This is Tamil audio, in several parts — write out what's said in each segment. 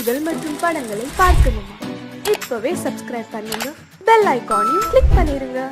செய்திகள் மற்றும் படங்களை பார்க்கணுமா? இப்பவே சப்ஸ்கிரைப் பண்ணுங்க, பெல் ஐகானையும் கிளிக் பண்ணிருங்க.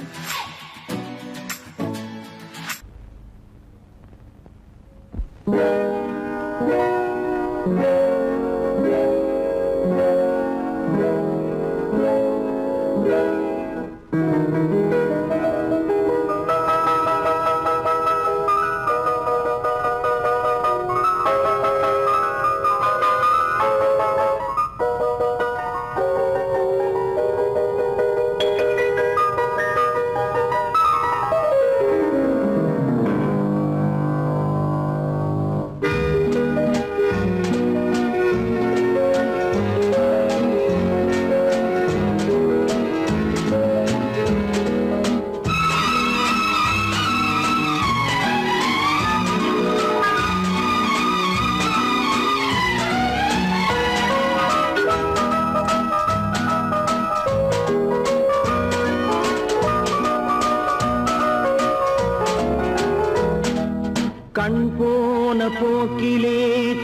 கண் போன போக்கிலே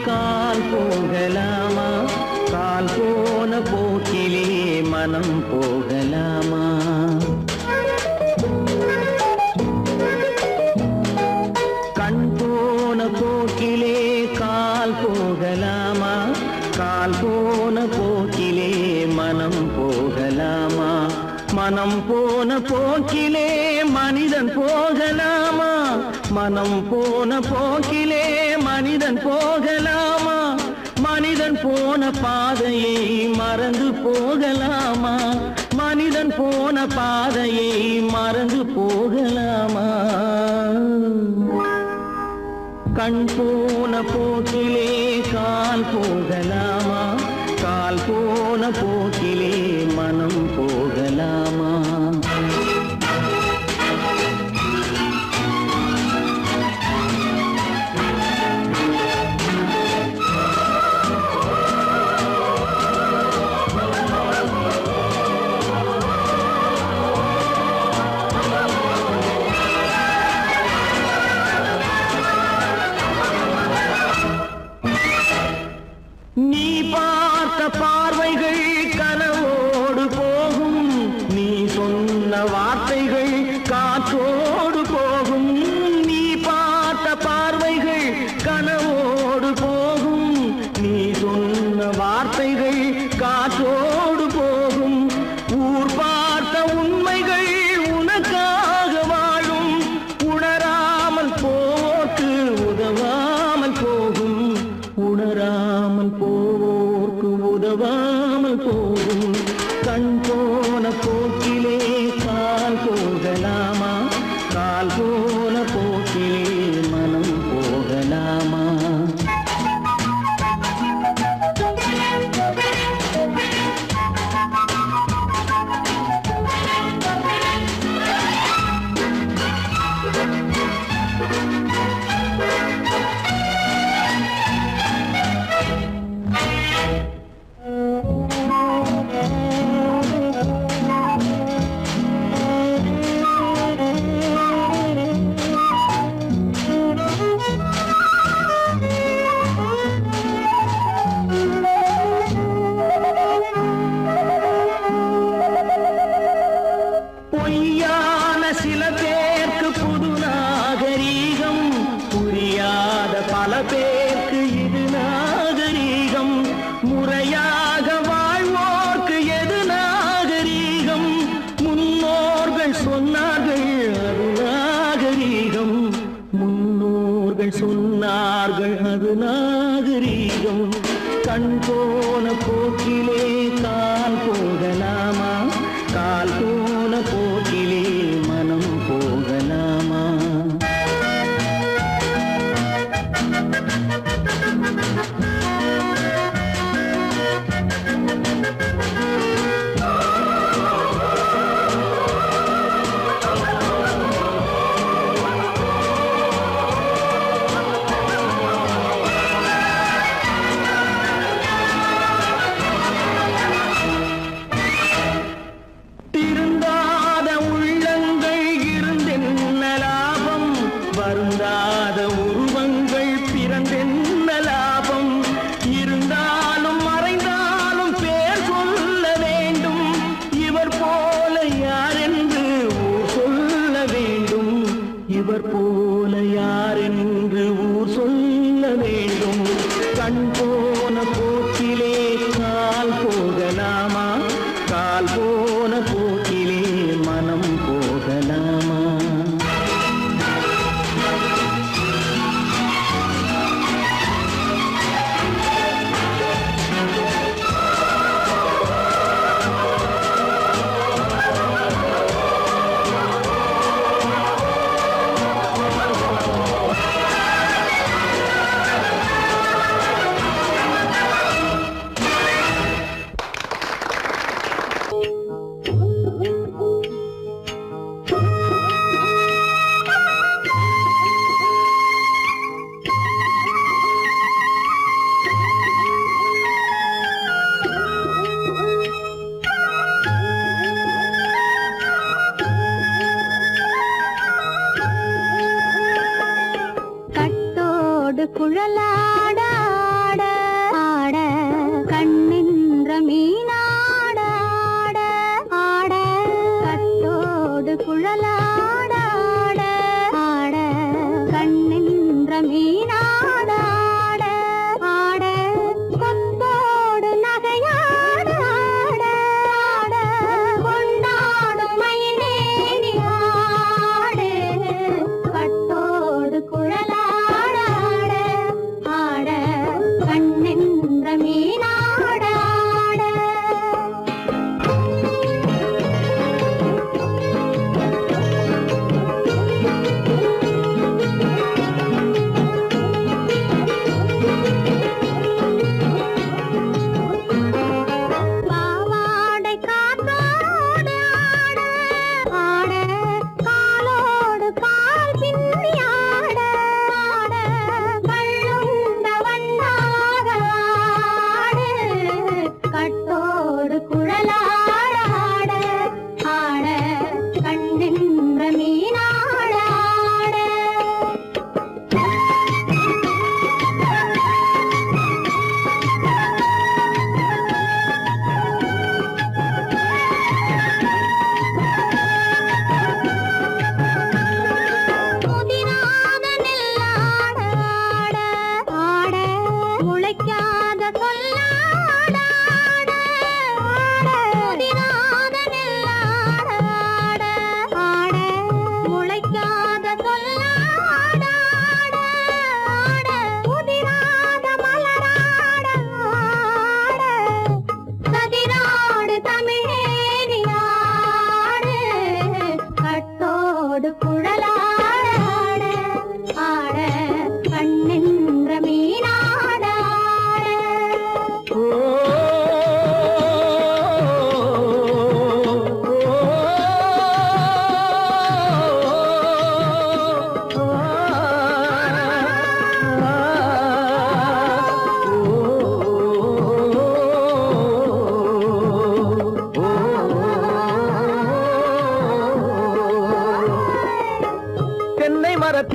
கால் போகலாமா? கால் போன போக்கிலே மனம் போகலாமா? கண் போன போக்கிலே கால் போகலாமா? கால் போன போக்கிலே மனம் போகலாமா? மனம் போன போக்கிலே மனிதன் போகலாமா? மனம் போன போக்கிலே மனிதன் போகலாமா? மனிதன் போன பாதையை மறந்து போகலாமா? மனிதன் போன பாதையை மறந்து போகலாமா? கண் போன போக்கிலே கால் போகலாமா? கால் போன போக்கிலே மனம் போகலாமா? நீ பார்த்த பார்வைகள் கனவோடு போகும், நீ சொன்ன வார்த்தைகள் காற்றோடு போகும். நீ பார்த்த பார்வைகள் கனவோடு போகும், நீ சொன்ன வார்த்தைகள் காற்றோடு போகும். ஊர் பார்த்த உண்மைகள் உனக்காக வாழும், உணராமல் போக்கு உதவாமல் போகும். உணராமல் போவோர்க்கு உதவாமல் போகும். கண் போன போக்கிலே கால் போகலாமா? கால் போன போக்கிலே மனம் போகலாமா? பொய்யான சில பேருக்கு புது நாகரீகம், புரியாத பல பேருக்கு இது நாகரீகம். முறையாக வாழ்வோர்க்கு எது நாகரீகம்? முன்னோர்கள் சொன்னார்கள் அது நாகரீகம். முன்னோர்கள் சொன்னார்கள் அது நாகரீகம். கண் போன போக்கிலே கால் போகலாமா? கால் போன போக்கிலே மனம் போகலாமா? திருந்தாத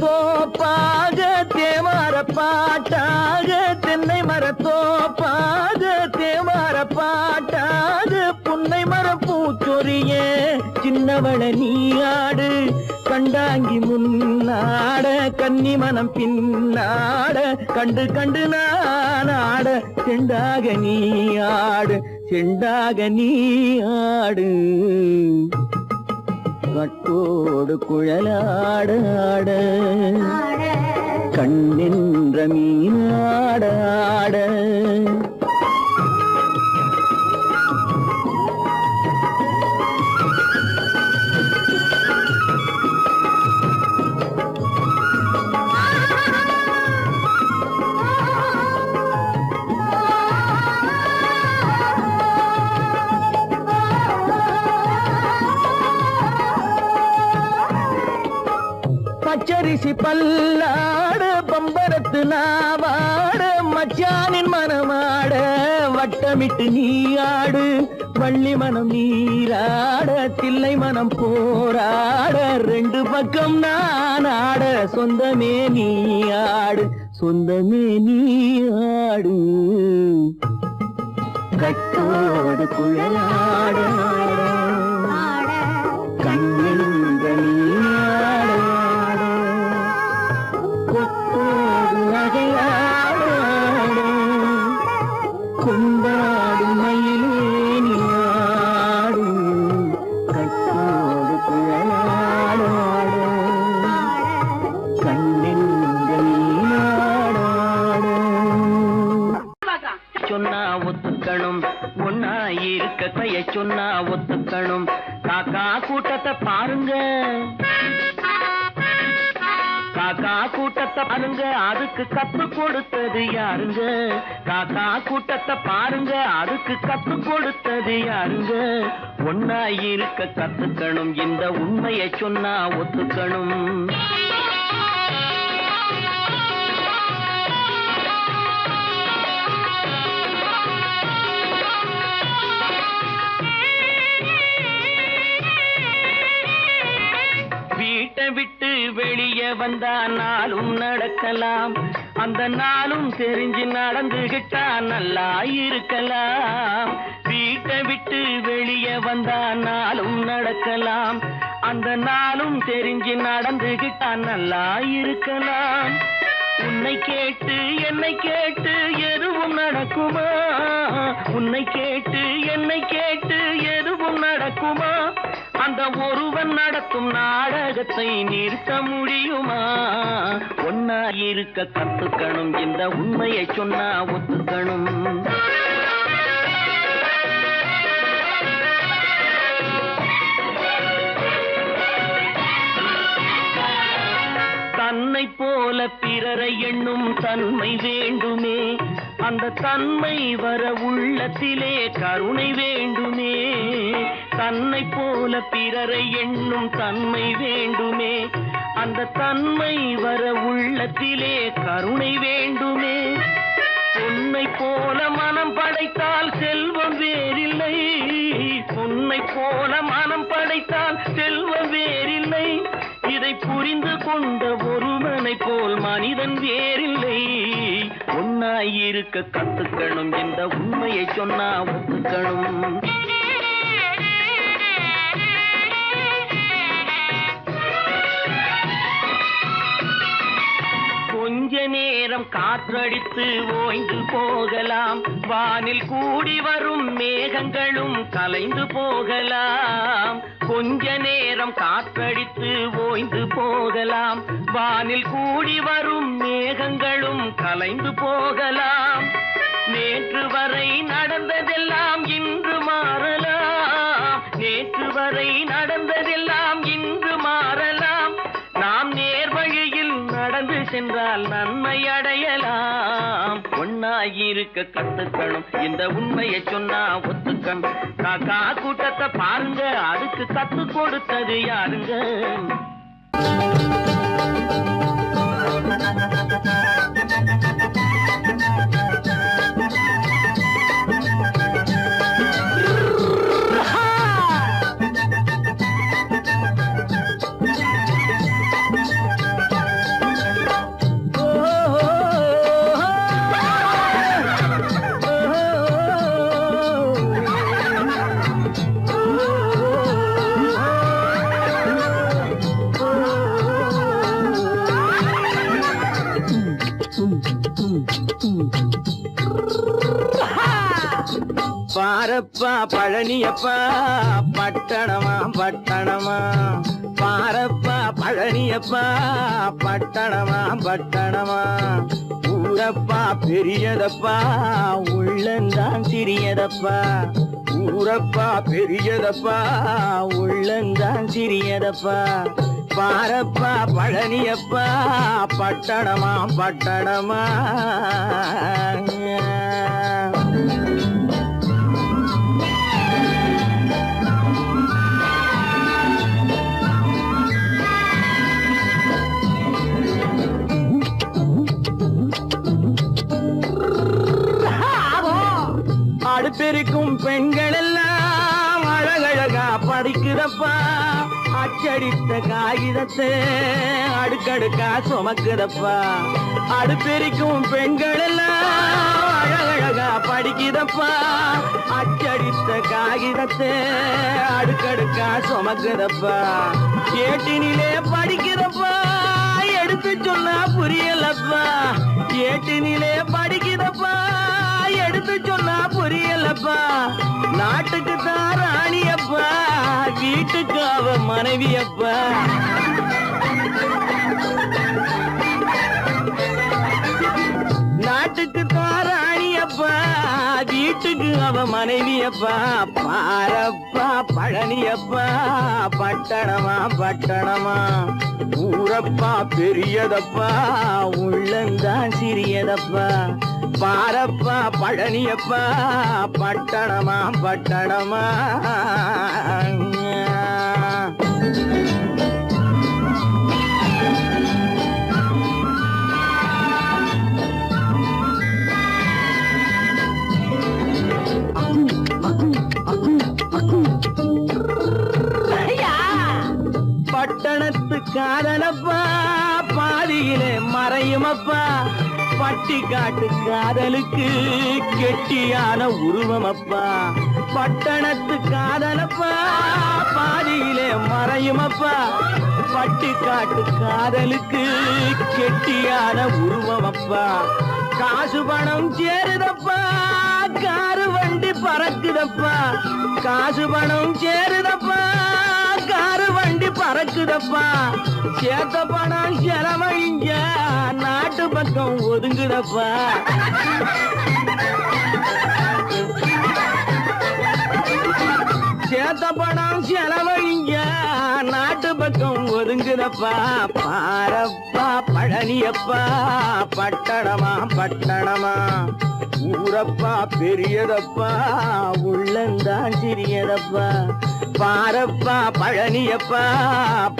தோப்பாக தேவார பாட்டாக தென்னை மரத்தோப்பாக தேவார பாட்டாக புன்னை மர பூச்சொரிய சின்னவள நீயாடு கண்டாங்கி முன்னாட கன்னி மனம் பின்னாட கண்டு கண்டு நானாட செண்டாக நீயாடு செண்டாக நீயாடு கட்டோடு குழலாடாட கண்ணென்ற மீனாடாட பச்சரிசி பல்லாட பம்பரத்து நாவாட மச்சானின் மனமாட வட்டமிட்டு நீயாடு வள்ளி மனம் நீராட தில்லை மனம் போராட ரெண்டு பக்கம் நான் ஆட சொந்தமே நீயாடு சொந்தமே நீயாடு கட்டோடு குழலாட கண்ணென்ற நீயாட கொண்டாடு மயிலேனியாடு கட்டோடு குழலாடாடு கண்ணெங்கள் சொன்னா ஒத்துக்கணும் ஒன்னா இருக்க கைய சொன்னா ஒத்துக்கணும் காக்கா கூட்டத்தை பாருங்க காக்கா கூட்டத்தை பாருங்க அதுக்கு கத்து கொடுத்தது யாருங்க காக்கா கூட்டத்தை பாருங்க அதுக்கு கத்து கொடுத்தது யாருங்க ஒன்னா இருக்க கத்துக்கணும் இந்த உண்மையை சொன்னா ஒத்துக்கணும் வீட்டை விட்டு வெளியே வந்தா நாளும் நடக்கலாம் அந்த நாளும் தெரிஞ்சு நடந்துகிட்டா நல்லா இருக்கலாம் வீட்டை விட்டு வெளியே வந்தா நாளும் நடக்கலாம் அந்த நாளும் தெரிஞ்சு நடந்துகிட்டா நல்லா இருக்கலாம் உன்னை கேட்டு என்னை கேட்டு எதுவும் நடக்குமா உன்னை கேட்டு என்னை கேட்டு எதுவும் நடக்குமா அந்த ஒருவன் நடத்தும் நாடகத்தை நிறுத்த முடியுமா ஒன்னா இருக்க கத்துக்கணும் இந்த உண்மையை சொன்னா ஒத்துக்கணும் தன்னை போல பிறரை எண்ணும் தன்மை வேண்டுமே அந்த தன்மை வர உள்ளத்திலே கருணை வேண்டுமே தன்னை போல பிறரை எண்ணும் தன்மை வேண்டுமே அந்த தன்மை வர உள்ளத்திலே கருணை வேண்டுமே உன்னை போல மனம் படைத்தால் செல்வம் வேறில்லை உன்னை போல மனம் படைத்தால் செல்வம் வேறில்லை இதை புரிந்து கொண்ட ஒருவனை போல் மனிதன் வேறில்லை ஒன்னாய் இருக்க கத்துக்கணும் இந்த உண்மையை சொன்னா ஒத்துக்கணும் கொஞ்ச நேரம் காற்றடித்து ஓய்ந்து போகலாம் வானில் கூடி வரும் மேகங்களும் கலைந்து போகலாம் கொஞ்ச நேரம் காற்றடித்து ஓய்ந்து போகலாம் வானில் கூடி வரும் மேகங்களும் கலைந்து போகலாம் நேற்று வரை நடந்ததெல்லாம் இன்று மாறலாம் நேற்று வரை நடந்ததெல்லாம் இன்று மாறலாம் நாம் நேர்வழியில் நடந்து சென்றால் நன்மை அடையலாம் ஒன்னாயிருக்க கத்துக்கணும் இந்த உண்மையை சொன்னா ஒத்துக்கணும் காக்கா கூட்டத்தை பாருங்க அதுக்கு கத்து கொடுத்தது யாருங்க பாரப்பா பழனியப்பா பட்டணமா பட்டணமா பாரப்பா பழனியப்பா பட்டணமா பட்டணமா ஊரப்பா பெரியதப்பா உள்ளந்தான் சிறியதப்பா ஊரப்பா பெரியதப்பா உள்ளந்தான் சிறியதப்பா பாரப்பா பழனியப்பா பட்டணமா பட்டணமா அடுப்பெருக்கும் பெண்கள் எல்லாம் அழகழகா படிக்குதப்பா அச்சடித்த காகிதத்தை அடுக்கடுக்கா சுமக்குதப்பா அடுப்பெருக்கும் பெண்கள் எல்லாம் அழகழகா படிக்குதப்பா அச்சடித்த காகிதத்தை அடுக்கடுக்கா சுமக்குதப்பா ஏட்டினிலே படிக்குதப்பா எடுத்து சொன்னா புரியலப்பா ஏட்டினிலே படிக்குதப்பா எடுத்து சொன்னா புரியலப்பா நாட்டுக்கு தான் ராணியப்பா வீட்டுக்கு அவ மனைவியப்பா நாட்டுக்கு தான் ராணியப்பா வீட்டுக்கு அவ மனைவியப்பா பாரப்பா பழனியப்பா பட்டணமா பட்டணமா ஊரப்பா பெரியதப்பா உள்ளந்தான் சிறியதப்பா பாரப்பா பழனியப்பா பட்டணமா பட்டணமா பட்டணத்து காதலப்பா பாதியிலே மறையுமப்பா பட்டி காட்டு காதலுக்கு கெட்டியான உருவமப்பா பட்டணத்து காதலப்பா பாதியிலே மறையுமப்பா பட்டி காட்டு காதலுக்கு கெட்டியான உருவமப்பா காசு பணம் சேருதப்பா காரு வண்டி பறக்குதப்பா காசு பணம் சேருதப்பா காரு வண்டி பறக்குதப்பா சேத்த பணம் செலவழிங்க நாட்டு பக்கம் ஒதுங்குதப்பா சேத்த பணம் செலவழிங்க நாட்டு பக்கம் ஒதுங்குதப்பா பாரப்பா பழனியப்பா பட்டணமா பட்டணமா ஊரப்பா பெரியதப்பா உள்ளந்தான் சிறியதப்பா பாரப்பா பழனியப்பா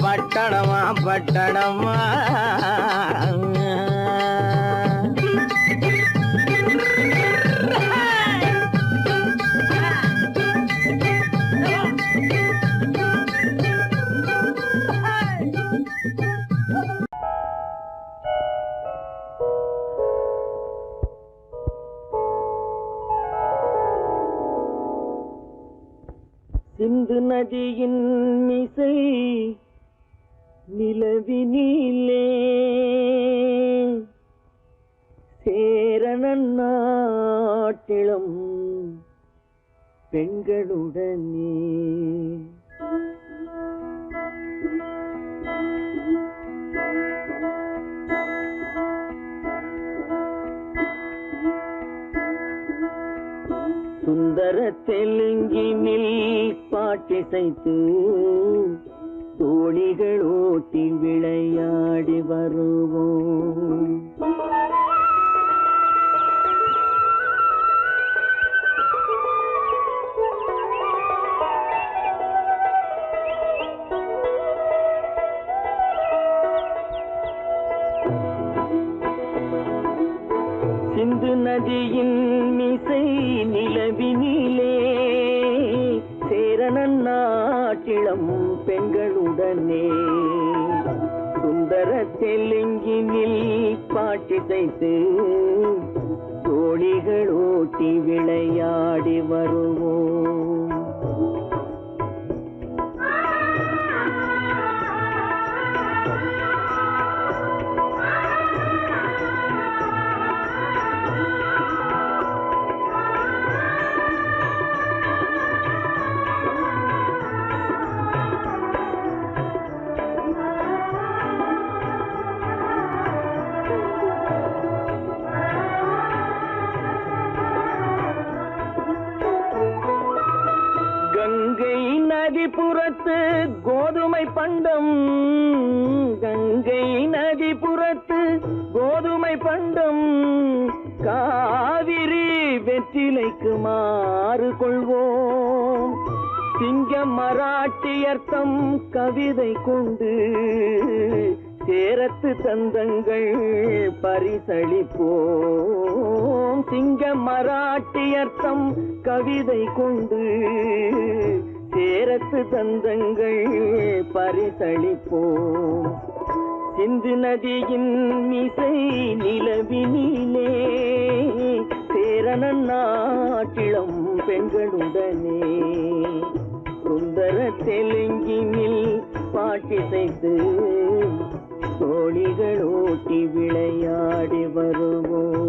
பட்டணமா பட்டணமா சிந்து நதியின் மிசை நிலவினிலே சேரணன் நாட்டிலும் பெண்களுடனே சுந்தர தெலுங்கினில் பாட்டிசைத்து தோணிகள் ஓட்டி விளையாடி வருவோம் சிந்து நதியின் மிசை நிலவினிலே சேரணன் நாட்டிளம் பெண்களுடனே சுந்தர தெலுங்கினில் பாட்டிசைத்து தோணிகள் ஓட்டி விளையாடி வருவோம் நதிபுறத்து கோதுமை பண்டம், கங்கை நதிபுறத்து கோதுமை பண்டம், காவிரி வெற்றிலைக்கு மாறு கொள்வோம். சிங்க மராட்டியர்த்தம் கவிதை கொண்டு சேரத்து தந்தங்கள் பரிசளிப்போம். சிங்க மராட்டியர்த்தம் கவிதை கொண்டு சேரத்து தந்தங்கள் பரிசளிப்போம். சிந்து நதியின் மிசை நிலவினிலே சேரணன் நாட்டிளம் பெண்களுடனே சுந்தர தெலுங்கினில் பாட்டிசைத்து தோழிகள் ஓட்டி விளையாடி வருவோம்.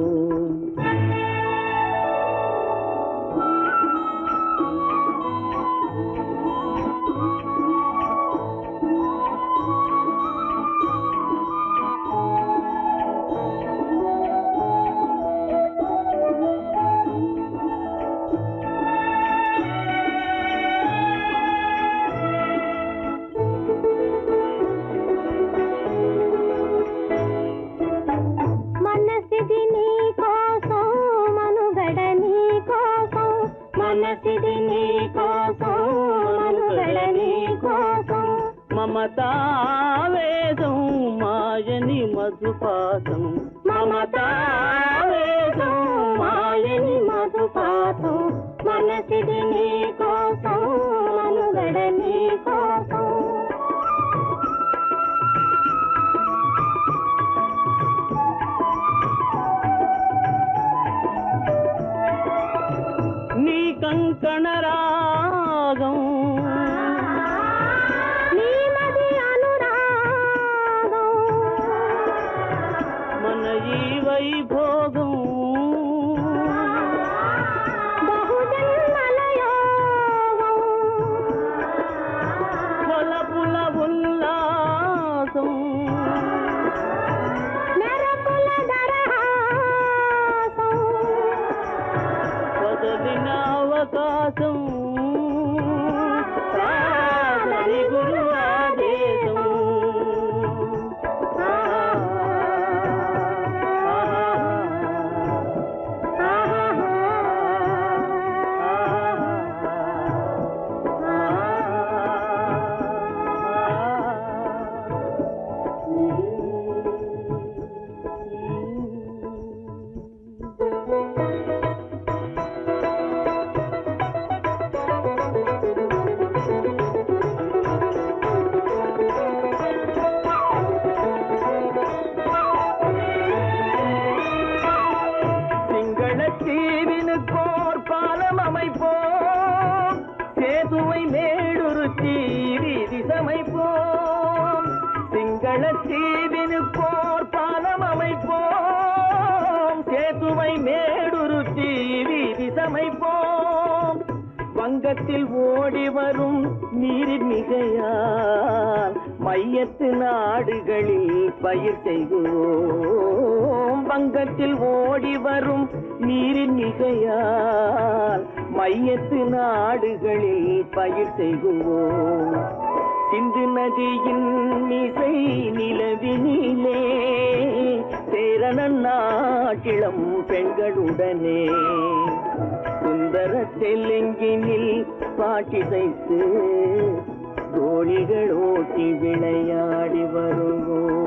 మమతావేదం మాయని మధుపాతం, మమతావేదం మాయని మధుపాతం, మనసిది నీ కోసం మనుగడ నీ కోసం. నీ కంకణ రాగం వైభోగం, బహుజన్మలయోగం, కొలపుల ఉల్లాసం, మెరపుల దరహాసం, వదలిన అవకాశం సాగరి గురు ఆదేశం. தீவினுக்கோர் பாலம் அமைப்போம், சேதுவை மேடுருத்தி வீதி சமைப்போம். சிங்கள தீவினுக்கோர் பாலம் அமைப்போம், சேதுவை மேடுருத்தி வீதி சமைப்போம். வங்கத்தில் ஓடி வரும் நீரின் மிகையால் மையத்து நாடுகளில் பயிர் செய்வோம். வங்கத்தில் ஓடி வரும் நீரின் மிகையால் மையத்து நாடுகளில் பயிர் செய்வோம். சிந்து நதியின் மிசை நிலவினிலே சேரணன் நாட்டிளம் பெண்களுடனே சுந்தர தெலுங்கினில் பாட்டிசைத்து தோழிகள் ஓட்டி விளையாடி வருவோம்.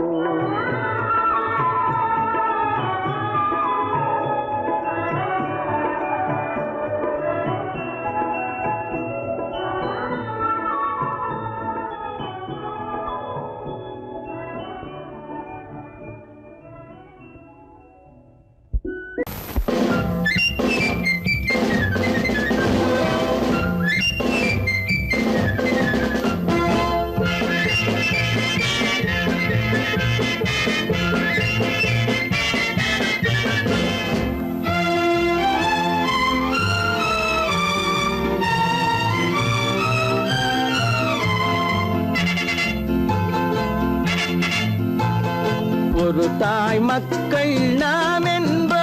ஒரு தாய் மக்கள் நாம் என்போம்,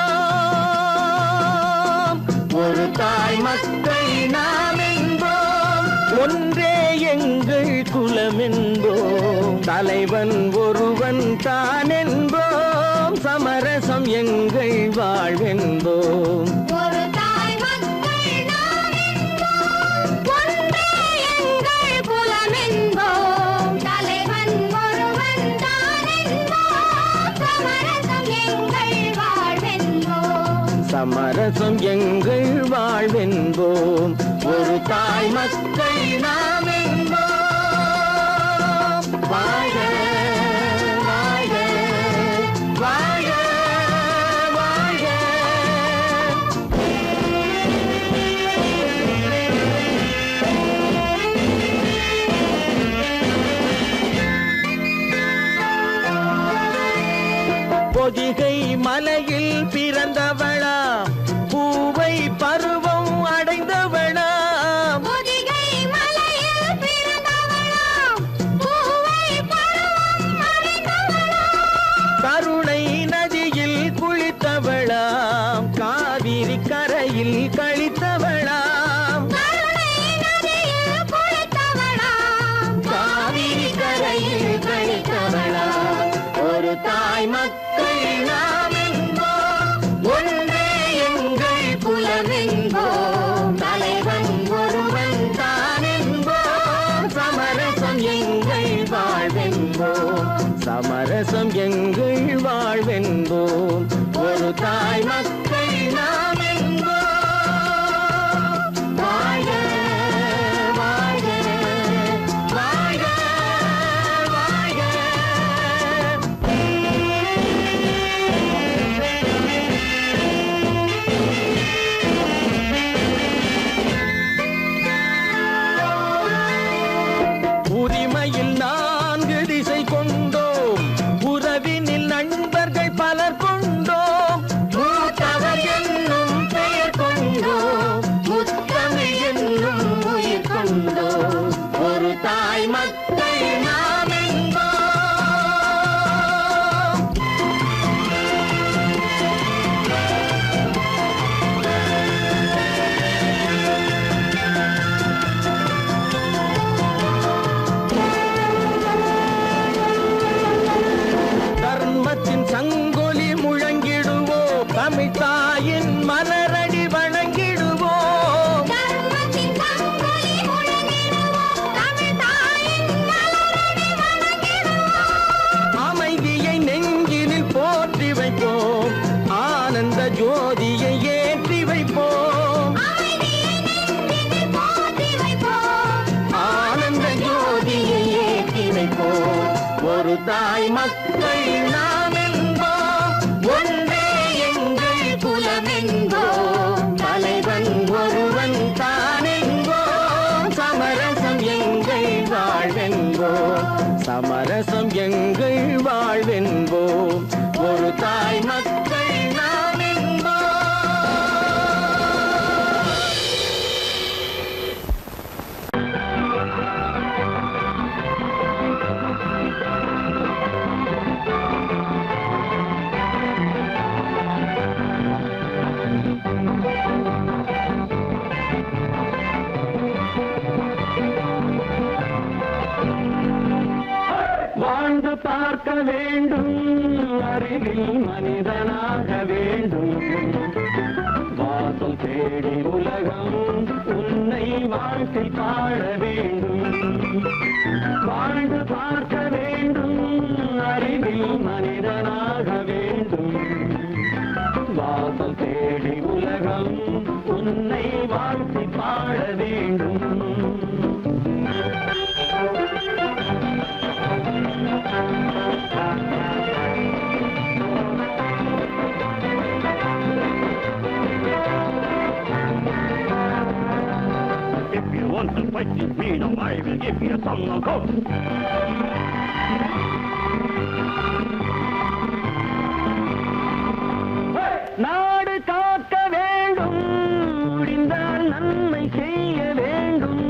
ஒரு தாய் மக்கள் நாம் என்போம், ஒன்றே எங்கள் குலம் என்போம், தலைவன் ஒருவன் தான் என்போம், சமரசம் எங்கள் வாழ்வென்போம். ஒரு தாய் மக்கள் நாம் என்போம், ஒன்றே எங்கள் குலம் என்போம், தலைவன் ஒருவன் தான் என்போம், சமரசம் எங்கள் வாழ்வென்போம். சமரசம் எங்கள் வாழ்வென்போம், ஒரு தாய் மக்கள் நாம் என்போம். வாழ்க வாழ்க வாழ்க வாழ்க. பொதிகை மலையில் பிறந்தவளா, பூவை பருவம் அடைந்தவளா, பொதிகை மலையில் பிறந்தவளாம், பூவை பருவம் அடைந்தவளாம், கருணை நதியில் குளித்தவளாம், காவிரி கரையில் கழித்தவளாம், கருணை நதியில் குளித்தவளாம், காவிரி கரையில் கழித்தவளாம். ஒரு தாய் மக்கள் நாம் என்போம், ஒன்றே எங்கள் குலம் என்போம், தலைவன் ஒருவன் தான் என்போம், சமரசம் எங்கள் வாழ்வென்போம், சமரசம் எங்கள் வாழ்வென்போம், ஒரு தாய் மக்கள் நாம் என்போம். வாழ்க வாழ்க வாழ்க வாழ்க. உரிமையில் 4 திசை கொண்டோம், உறவினில் நண்பர்கள் பலர் கொண்டோம், மூத்தவர் என்னும் பெயர் கொண்டோம், முத்தமிழ் என்னும் உயிர் கொண்டோம், ஒரு தாய் மக்கள் நாம் என்போம். தர்மத்தின் சங்கொலி முழங்கிடுவோம், தமிழ் தாயின் மலரடி வணங்கிடுவோம், தர்மத்தின் சங்கொலி முழங்கிடுவோம், தமிழ் தாயின் மலரடி வணங்கிடுவோம், அமைதியை நெஞ்சினில் போற்றி வைப்போம், ஆனந்த ஜோதியை ஏற்றி வைப்போம், அமைதியை நெஞ்சினில் போற்றி வைப்போம், ஆனந்த ஜோதியை ஏற்றி வைப்போம், ஒரு தாய் மக்கள் நாம் என்போம், ஒன்றே எங்கள் குலம் என்போம், தலைவன் ஒருவன் தான் என்போம், சமரசம் எங்கள் வாழ்வென்போம், சமரசம் எங்கள் வாழ்வென்போம், ஒரு தாய் மக்கள் நாம் என்போம். வாழ்ந்து பார்க்க வேண்டும், அறிவில் மனிதனாக வேண்டும், வாசல் தேடி உலகம் உன்னை வாழ்க்கை பாட வேண்டும். வாழ்ந்து பார்க்க வேண்டும், அறிவில் மனிதனாக வேண்டும், வாசல் தேடி உலகம் உன்னை வாழ்க்கை பாட வேண்டும். If you want to fight with me, now I will give you some of course. நாடு காக்க வேண்டும், முடிந்தால் நன்மை செய்ய வேண்டும்,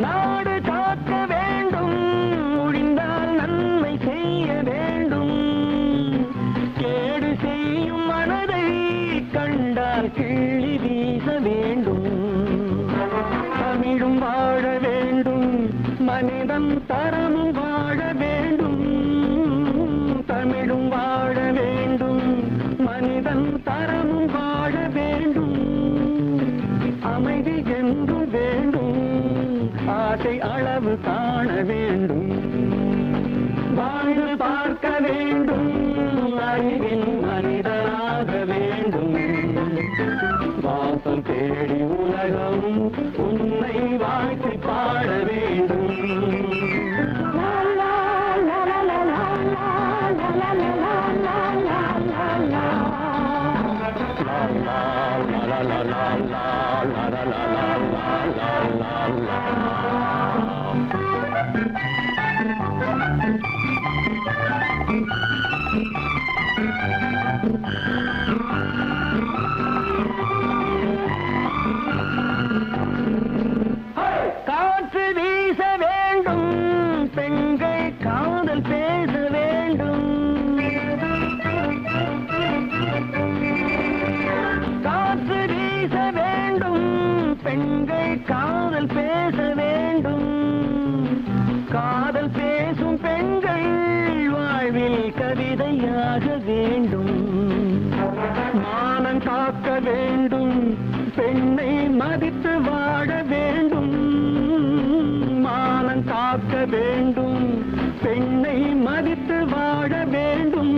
நாடு காக்க வேண்டும், முடிந்தால் நன்மை செய்ய வேண்டும், கேடு செய்யும் மனதை கண்டால் கிள்ளி வீச வேண்டும். தன் தரமும் வாழ வேண்டும், அமைதி என்றும் வேண்டும், ஆசை அளவு காண வேண்டும், வாழ்ந்து பார்க்க வேண்டும், அறிவின் மனிதனாக வேண்டும், வாசம் தேடி உலகம் உன்னை வாழ்த்தி பாட வேண்டும். காற்று வீச வேண்டும், பெண்கள் காதல் பேச வேண்டும், காற்று வீச வேண்டும், பெண்கள் காதல் பேச வேண்டும், காதல் பேசும் பெண்கள் வாழ்வில் கவிதையாக வேண்டும், மானம் காக்க வேண்டும், பெண்ணை மதித்து வாழ வேண்டும், மானம் காக்க வேண்டும், பெண்ணை மதித்து வாழ வேண்டும்,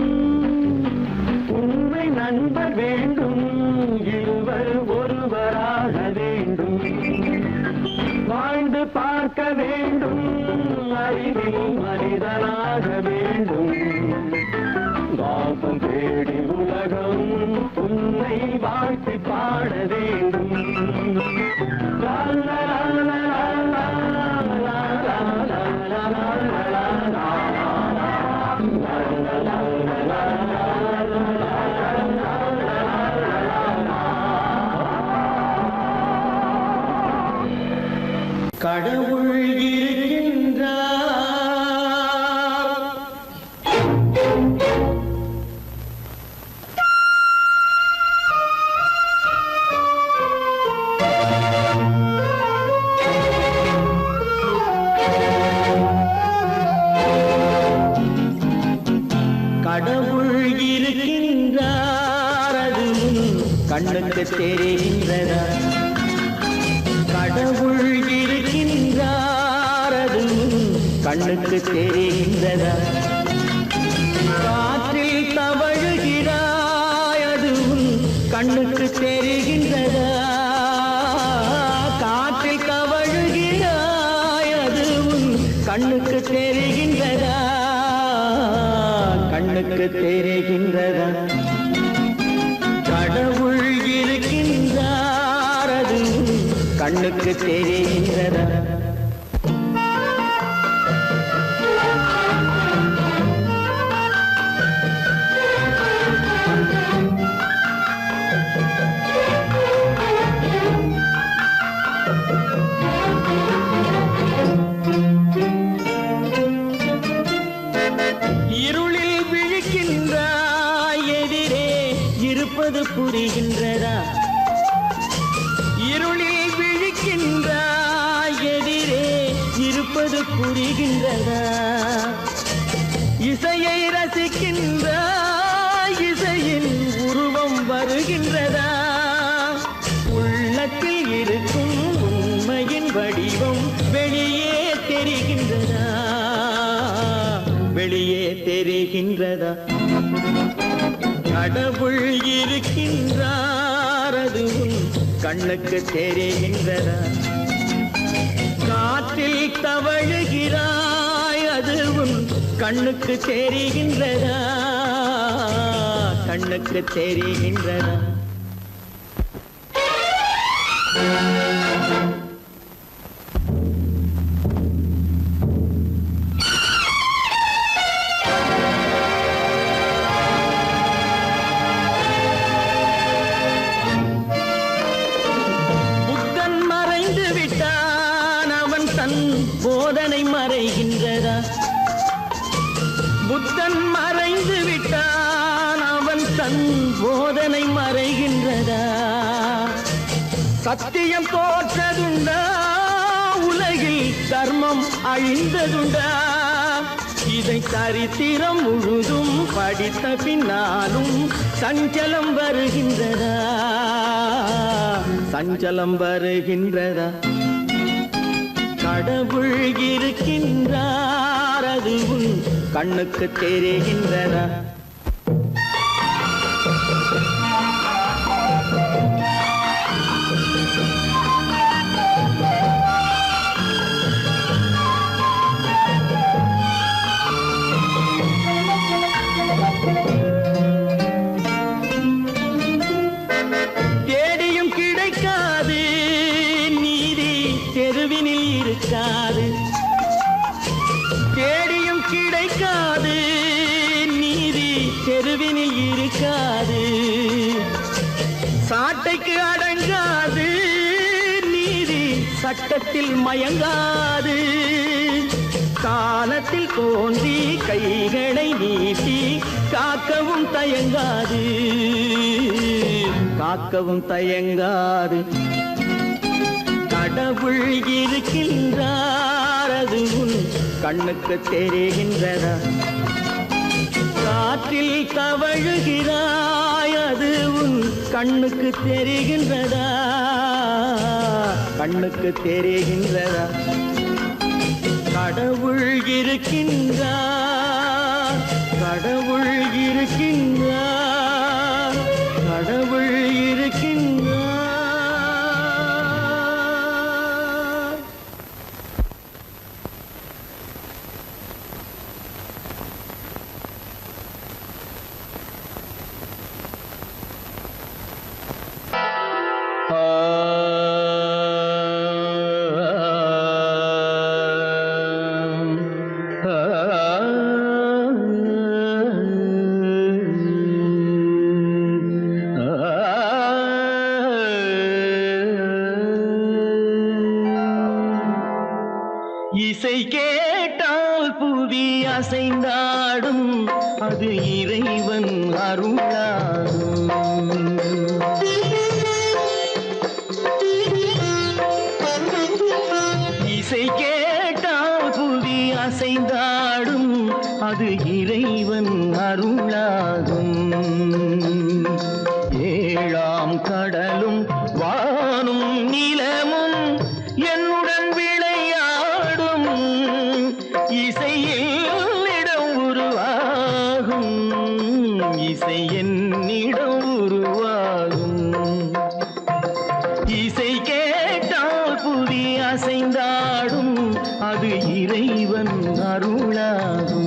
உண்மை நண்பர் வேண்டும், இருவர் ஒருவராக வேண்டும், வாழ்ந்து பார்க்க வேண்டும், அறிவில் மனிதனாக வேண்டும், வாசம் தேடி உலகம் உன்னை வாழ்த்தி பாட வேண்டும். லா லா லா லா லா லா லா லா லா லா லா. கடவுள் இருக்கின்றார், கடவுள் இருக்கின்றார், அது கண்ணுக்கு தெரிகின்றதா? கடவுள் இருக்கின்றார், அது கண்ணுக்கு தெரிகின்றதா? காற்றில் தவழுகிறாய், அது கண்ணுக்கு தெரிகின்றதா? காற்றில் தவழுகிறாய், அது கண்ணுக்கு தெரிகின்றதா? கண்ணுக்கு தெரிகின்றதா? கடவுள் இருக்கின்றார், அது கண்ணுக்கு தெரிகின்றதா? இருளில் விழிக்கின்றாய், எதிரே இருப்பது புரிகின்றதா? இருளில் விழிக்கின்றாய், எதிரே இருப்பது புரிகின்றதா? இசையை ரசிக்கின்றாய், இசையின் உருவம் வருகின்றதா? உள்ளத்தில் இருக்கும் உண்மையின் வடிவம் வெளியே தெரிகின்றதா? வெளியே தெரிகின்றதா? கடவுள் இருக்கின்றார், அது கண்ணுக்கு தெரிகின்றதா? காற்றில் தவழுகிறாய், அது கண்ணுக்கு தெரிகின்றதா? கண்ணுக்கு தெரிகின்றதா? புத்தன் மறைந்து விட்டான், அவன் தன் போதனை மறைகின்றதா? புத்தன் மறைந்து விட்டான், அவன் தன் போதனை மறைகின்றதா? சத்தியம் தோற்றதுண்டா? உலகில் தர்மம் அழிந்ததுண்டா? இதை சரித்திரம் முழுதும் படித்த பின்னாலும் சஞ்சலம் வருகின்றதா, சஞ்சலம் வருகின்றதா? கடவுள் இருக்கின்றார், அது உன் கண்ணுக்கு தெரிகின்றதா? தேடியும் கிடைக்காது நீதி தெருவினில் இருக்காது, தேடியும் கிடைக்காது நீதி தெருவினில் இருக்காது. சாட்டைக்கு அடங்காது நீதி சட்டத்தில் மயங்காது. காலத்தில் தோன்றி கைகளை நீட்டி காக்கவும் தயங்காது, காக்கவும் தயங்காது. கடவுள் இருக்கின்றார், அது உன் கண்ணுக்கு தெரிகின்றதா? காற்றில் தவழுகிறாய், அது உன் கண்ணுக்கு தெரிகின்றதா, கண்ணுக்கு தெரிகின்றதா? கடவுள் இருக்கின்றார், கடவுள் இருக்கின்றார், கடவுள் இருக்கின்றார். இசை கேட்டால் புவி அசைந்தாடும், அது இறைவன் அருளாகும். இசை கேட்டால் புவி அசைந்தாடும், அது இறைவன் அருளாகும். ஏழாம் கடலும் வானும் நிலமும் என்னுடன் விளையாடும், இசையில் இடம் உருவாகும், இசை என்னிடம் உருவாகும். இசை கேட்டால் புவி அசைந்தாடும், அது இறைவன் அருளாகும்.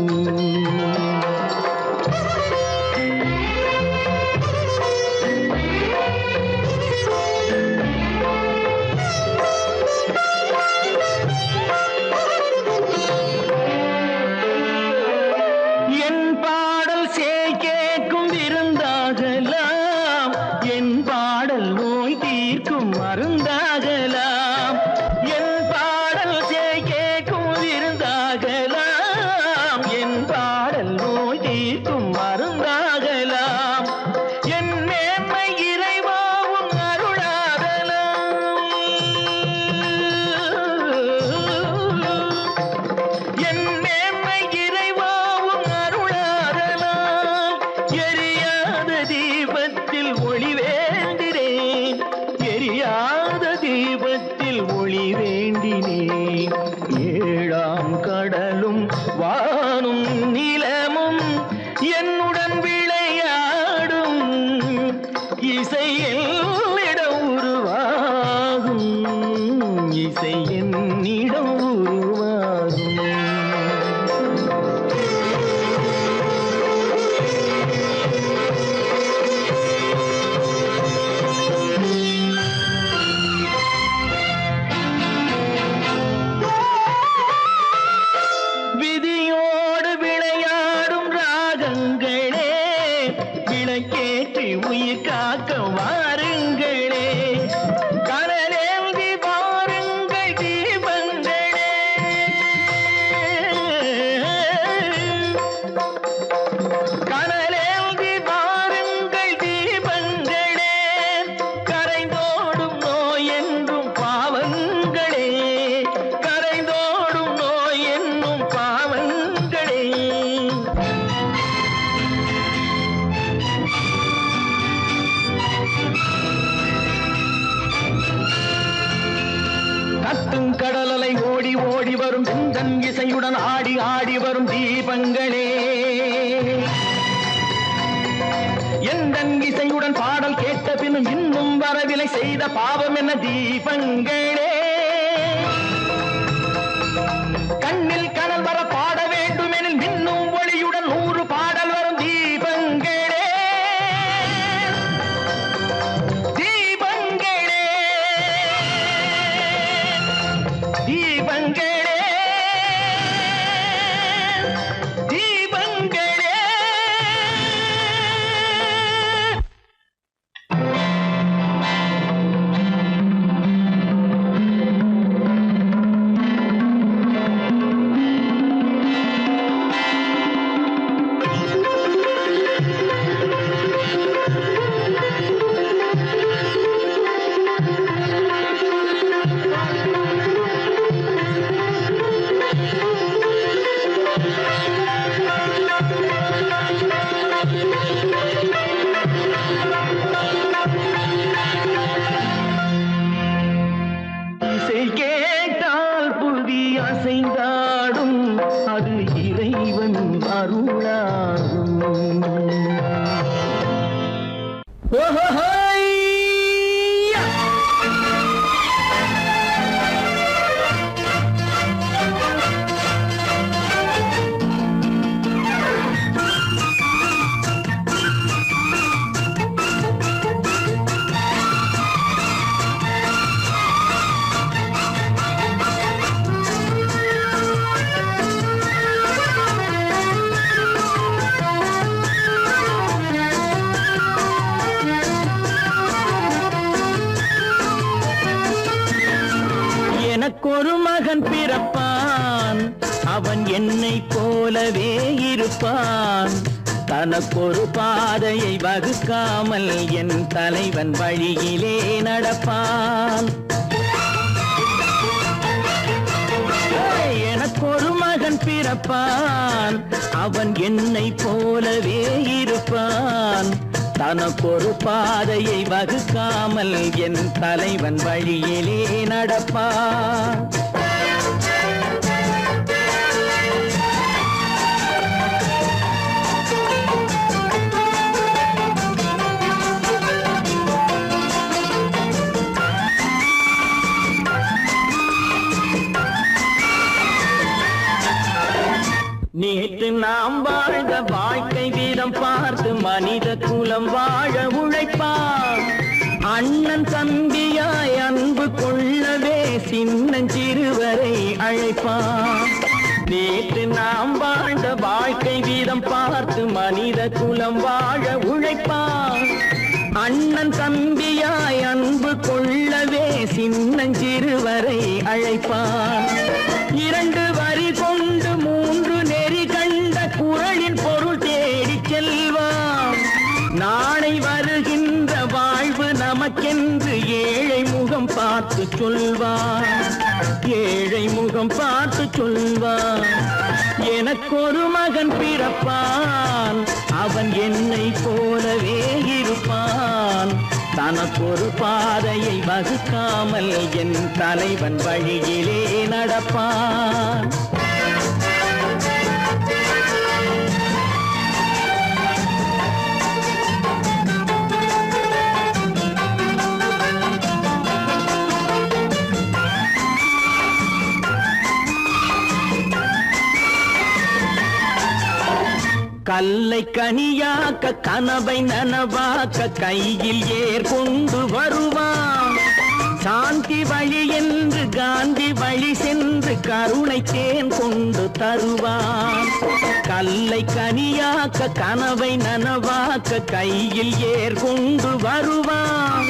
என் பாடல் சேய் கேட்கும் விருந்தாகலாம், என் பாடல் நோய் தீர்க்கும் மருந்தாகலாம். என் பாடல் சேய் கேட்கும் விருந்தாகலாம், என் பாடல் நோய் தீர்க்கும் மருந்தாகலாம். என் மேன்மை இறைவாவும் அருளாகலாம், என் மேன்மை இறைவாவும் அருளாகலாம். எரியாத தீபத்தில் ஒளி வேண்டினேன், எரியாத தீபத்தில் ஒளி வேண்டினேன். ஏழாம் கடலும் வானும் நிலமும் என்னுடன் விளையாடும், இசையில் இடம் உருவாகும், இசை என்னிடம் உருவாகும். விதியோடு விளையாடும் ராகங்களே, விளக்கேற்றி உயிர் காக்க வாருங்களே. கடலேந்தி வாருங்கள் தீபங்களே, கடலேந்தி வாருங்கள் தீபங்களே. கரைந்தோடும் நோய் என்றும் பாவங்களே, கரைந்தோடும் நோய் என்னும் பாவங்களே. கடலலை ஓடி ஓடி வரும் சிந்தன் இசையுடன் ஆடி ஆடி வரும் தீபங்களே எந்தன் இசையுடன் பாடல் கேட்ட பின்னும் இன்னும் வரவில்லை செய்த பாவம் என்ன தீபங்களே கண்ணில் கனல் வர பாட வேண்டும் எனில் மின்னும் ஒளியுடன் 100 பாடல் வரும் தீபங்களே தீபங்களே தீபங்களே தீபங்களே இசை கேட்டால் புவி அசைந்தாடும் அது இறைவன் அருளாகும் ஓஹோஹோய்யா! எனக்கொரு மகன் பிறப்பான் அவன் என்னை போலவே இருப்பான் தனக்கொரு பாதையை வகுக்காமல் என் தலைவன் வழியிலே நடப்பான் எனக்கொரு மகன் பிறப்பான் அவன் என்னை போலவே இருப்பான் தனக்கொரு பாதையை வகுக்காமல் என் தலைவன் வழியிலே நடப்பான் நேற்று நாம் வாழ்ந்த வாழ்க்கை வீதம் பார்த்து மனித குலம் வாழ உழைப்பான் அண்ணன் தம்பியாய் அன்பு கொள்ளவே சின்னஞ்சிறுவரை அழைப்பான் நேற்று நாம் வாழ்ந்த வாழ்க்கை வீதம் பார்த்து மனித குலம் வாழ உழைப்பான் அண்ணன் தம்பியாய் அன்பு கொள்ளவே சின்னஞ்சிறுவரை அழைப்பான் 2 வரி கொண்டு 3 நெறி கண்ட குறளின் பொருள் தேடி செல்வான் நாளை வருகின்ற வாழ்வு நமக்கென்று ஏழை முகம் பார்த்து சொல்வான் ஏழை முகம் பார்த்து சொல்வான் எனக்கொரு மகன் பிறப்பான் அவன் என்னை போலவே இருப்பான் தனக்கொரு பாதையை வகுக்காமல் என் தலைவன் வழியிலே நடப்பான் கல்லை கனியாக்க கனவை நனவாக்க கையில் ஏற்கொண்டு வருவான் சாந்தி வழி என்று காந்தி வழி சென்று கருணை தேன் கொண்டு தருவான் கல்லை கனியாக்க கனவை நனவாக்க கையில் ஏற்கொண்டு வருவான்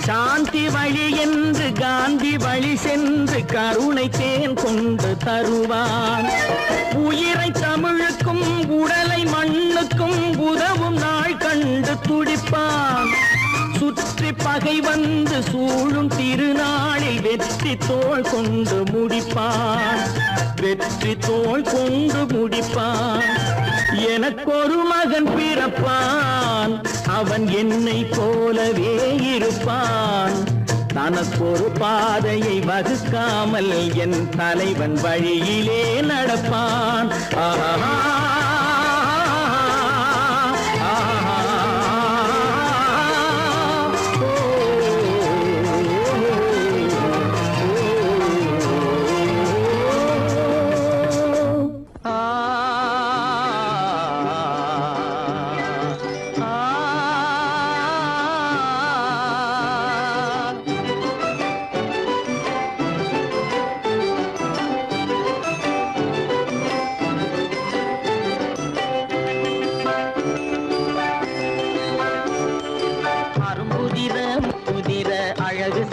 சாந்தி வழி என்று காந்தி வழி சென்று கருணை தேன் கொண்டு தருவான் உயிரை தமிழுக்கும் உடலை மண்ணுக்கும் உதவும் நாள் கண்டு துடிப்பான் சுற்றி பகை வந்து சூழும் திருநாளில் வெற்றி தோள் கொண்டு முடிப்பான் வெற்றி தோள் கொண்டு முடிப்பான் எனக்கொரு மகன் பிறப்பான் அவன் என்னை போலவே இருப்பான் தனக்கொரு பாதையை வகுக்காமல் என் தலைவன் வழியிலே நடப்பான். ஆஹா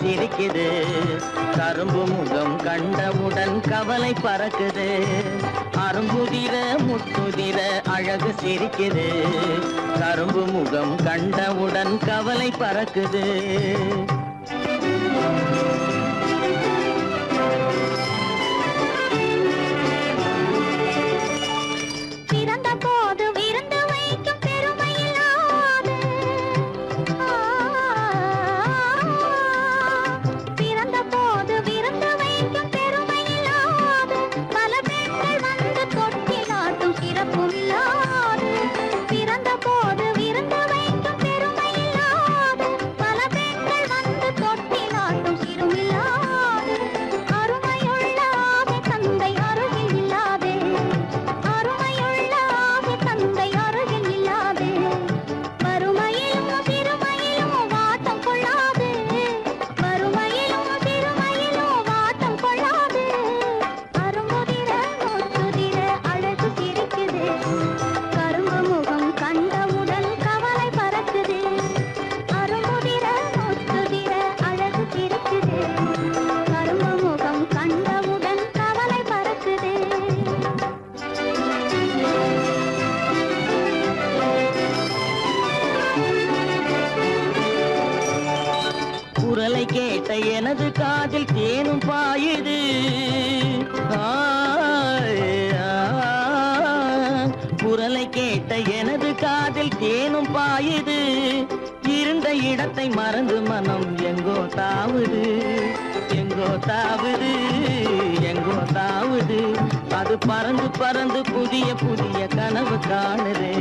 சிரிக்குது கரும்பு முகம் கண்டவுடன் கவலை பறக்குது. அரும்புதிர முத்துதிர அழகு சிரிக்குது கரும்பு முகம் கண்டவுடன் கவலை பறக்குது. குரலை கேட்ட எனது காதில் தேனும் பாயுது. குரலை கேட்ட எனது காதில் தேனும் பாயுது. இருந்த இடத்தை மறந்து மனம் எங்கோ தாவுது எங்கோ தாவுது எங்கோ தாவுது. அது பறந்து பறந்து புதிய புதிய கனவு காணுது.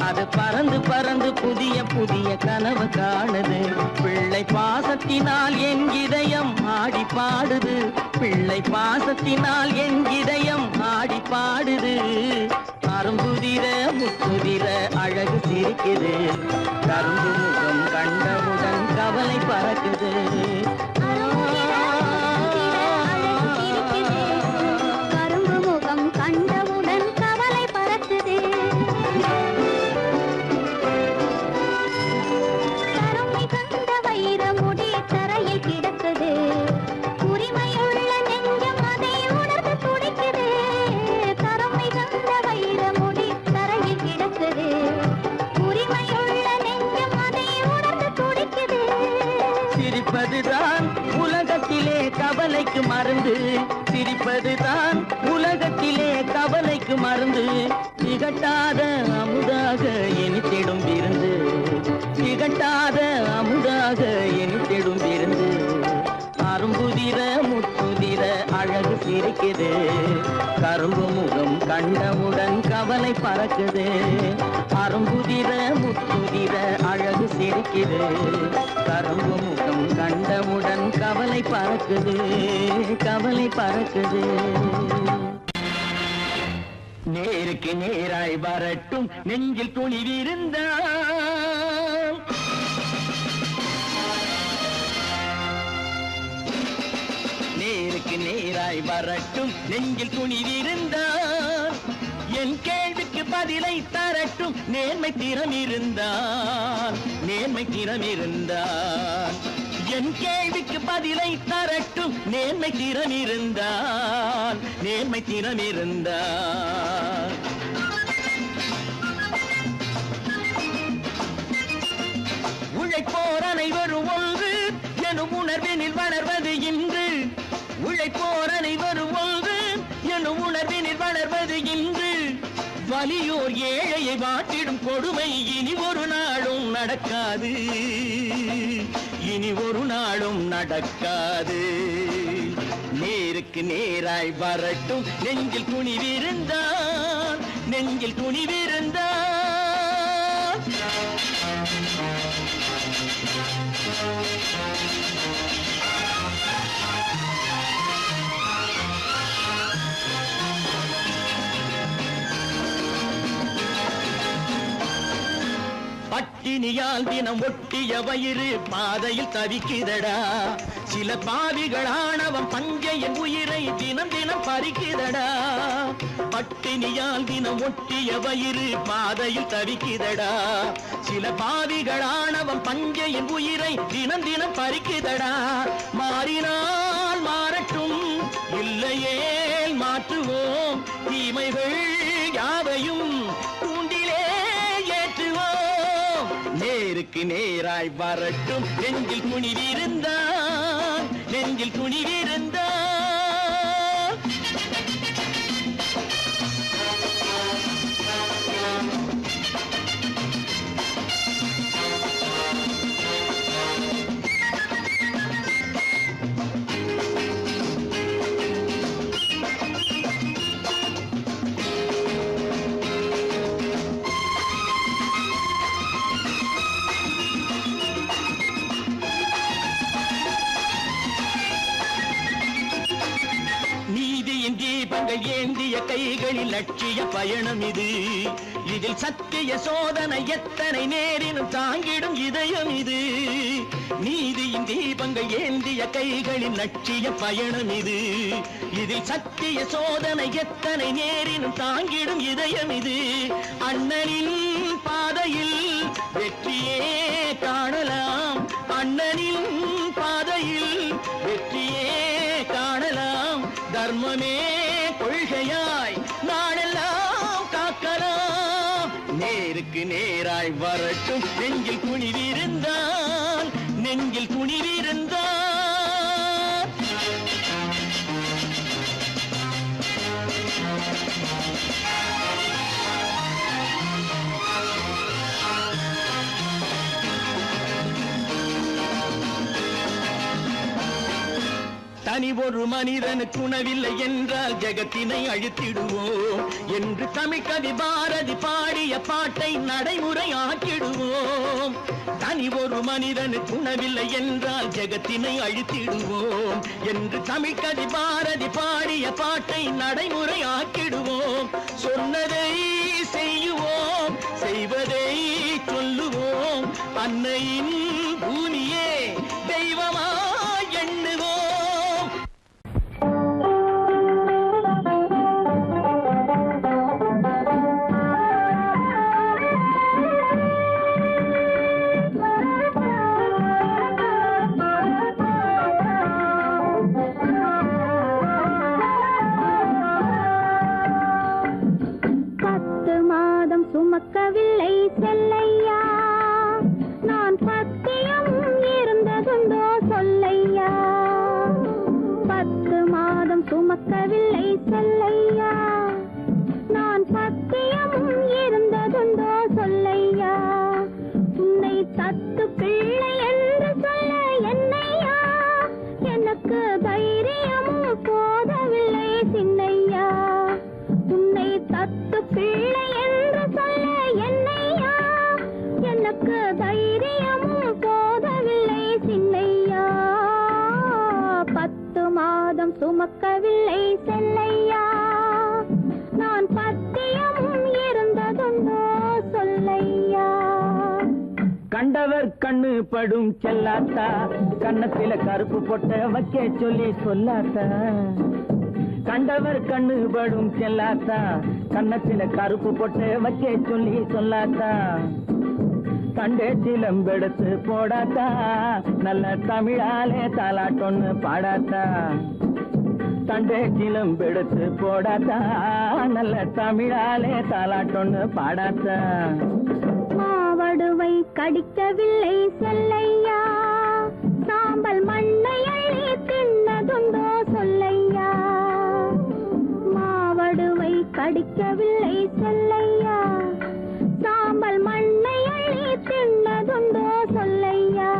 அது பறந்து பறந்து புதிய புதிய கனவு காணுது. பிள்ளை பாசத்தினால் என் இதயம் ஆடி பாடுது. பிள்ளை பாசத்தினால் என் இதயம் ஆடி பாடுது. அரும்புதிர முத்துதிர அழகு சிரிக்குது கரும்பு முகம் கண்டவுடன் கவலை பறக்குது. கரும்பு முகம் கண்டவுடன் கவலை பறக்குது. கருமை கண்ட வைரமுடி தரையில் கிடக்குது. உரிமையுள்ள நெஞ்சம் அதை உணர்ந்து துடிக்குது. கருமை கண்ட வைரமுடி தரையில் கிடக்குது. உரிமையுள்ள நெஞ்சம் அதை உணர்ந்து துடிக்குது. சிரிப்பதுதான் உலகத்திலே கவலைக்கு மருந்து. சிரிப்பதுதான் உலகத்திலே கவலைக்கு மருந்து. திகட்டாத அமுதாக இனித்திடும் விருந்து. திகட்டாத அமுதாக இனித்திடும் விருந்து. அரும்புதிர முத்துதிர அழகு சிரிக்குது கரும்பு முகம் கண்டவுடன் கவலை பறக்குது. அரும்புதிர முத்துதிர அழகு சிரிக்குது கரும்பு முகம் கண்டவுடன் கவலை பறக்குது கவலை பறக்குது. நேருக்கு நேராய் வரட்டும் நெஞ்சில் துணிவிருந்தால். நேருக்கு நேராய் வரட்டும் நெஞ்சில் துணிவிருந்தால். என் கேள்விக்கு பதிலை தரட்டும் நேர்மை திறம் இருந்தால். நேர்மை திறம் இருந்தால் என் கேள்விக்கு பதிலை தரட்டும் நேர்மை திறம் இருந்தால். நேர்மை திறம் இருந்தால் உழைப்போர் அனைவரும் ஒன்று எனும் உணர்வினில் வளர்வது இன்று. உழைப்போர் அனைவரும் ஒன்று எனும் உணர்வினில் வளர்வது இன்று. வலியோர் ஏழையை வாட்டிடும் கொடுமை இனி ஒரு நாளும் நடக்காது. இனி ஒரு நாளும் நடக்காது. நேருக்கு நேராய் வரட்டும் நெஞ்சில் துணிவிருந்தான், நெஞ்சில் துணிவிருந்தான். பட்டினியால் தினம் ஒட்டிய வயிறு பாதையில் தவிக்குதடா. சில பாவிகளானவன் பஞ்சையின் உயிரை தினம் தினம் பறிக்குதடா. பட்டினியால் தினம் ஒட்டிய வயிறு பாதையில் தவிக்குதடா. சில பாவிகளானவன் பஞ்சையின் உயிரை தினம் தினம் பறிக்குதடா. மாறினால் மாறட்டும், இல்லையே மாற்றுவோம். தீமைகள் யாவையும் தூண்டிலே ஏற்றுவோம். நேருக்கு நேராய் வரட்டும் நெஞ்சில் துணிவிருந்தான், நெஞ்சில் துணிவிருந்தான். தீபங்கள் ஏந்திய கைகளில் லட்சிய பயணம் இது. இதில் சத்திய சோதனை எத்தனை நேரினும் தாங்கிடும் இதயம் இது. நீதியின் தீபங்கள் ஏந்திய கைகளில் லட்சிய பயணம் இது. இதில் சத்திய சோதனை எத்தனை நேரினும் தாங்கிடும் இதயம் இது. அண்ணனின் பாதையில் வெற்றியே காணலாம், அண்ணனின் பாதையில் வெற்றியே காணலாம். தர்மமே கொள்கையாய் நாடெல்லாம் காக்கலாம். நேருக்கு நேராய் வரட்டும் நெஞ்சில் துணிவிருந்தான், நெஞ்சில் துணிவிருந்தான். தனி ஒரு மனிதனுக்கு உணவில்லை என்றால் ஜெகத்தினை அழித்திடுவோம் என்று தமிழ் கவி பாரதி பாடிய பாட்டை நடைமுறையாக்கிடுவோம். தனி ஒரு மனிதனுக்கு உணவில்லை என்றால் ஜெகத்தினை அழித்திடுவோம் என்று தமிழ் கவி பாரதி பாடிய பாட்டை நடைமுறையாக்கிடுவோம். சொன்னதை செய்யுவோம், செய்வதை சொல்லுவோம். அன்னையின் பூமியே தெய்வமா எண்ணுவோம். சுமக்கவில்லை செல்லையா, நான் பத்தியம் இருந்ததுண்டோ சொல்லையா. 10 மாதம் சுமக்கவில்லை செல்லையா, நான் பத்தியம் இருந்ததுண்டோ சொல்லையா. உன்னை தத்து பிள்ளை என்று சொல்ல என்னையா, எனக்கு தைரியமும் போதவில்லை சின்னையா. உன்னை தத்து பிள்ளை என்று சொல்ல என்னையா, எனக்கு தைரியமும் போதவில்லை சின்னையா. 10 மாதம் சுமக்கவில்லை செல்லையா, நான் பத்தியம் இருந்ததுண்டோ சொல்லையா. கண்டவர் கண்ணு படும் செல்லாத்தா, கண்ணத்தில கருப்பு பொட்ட வைக்க சொல்லி சொல்லாத்தா. கண்டவர் கண்ணு படும் செல்லாத்தா, கண்ணத்தில கருப்பு பொட்டு வைக்க சொல்லி சொல்லாத்தா. கண்டே சிலம்பெடுத்து போடாத்தா, நல்ல தமிழாலே தாலாட்டொன்னு பாடாத்தா. கண்டே சிலம்பெடுத்து போடாத்தா, நல்ல தமிழாலே தாலாட்டொன்னு பாடாத்தா. மாவடுவை கடிக்கவில்லை செல்லையா, சாம்பல் மண்ணை அள்ளி தின்னதுண்டோ சொல்லையா. மாவடுவை கடிக்கவில்லை செல்லையா, சாம்பல் மண்ணை அள்ளி தின்னதுண்டோ சொல்லையா.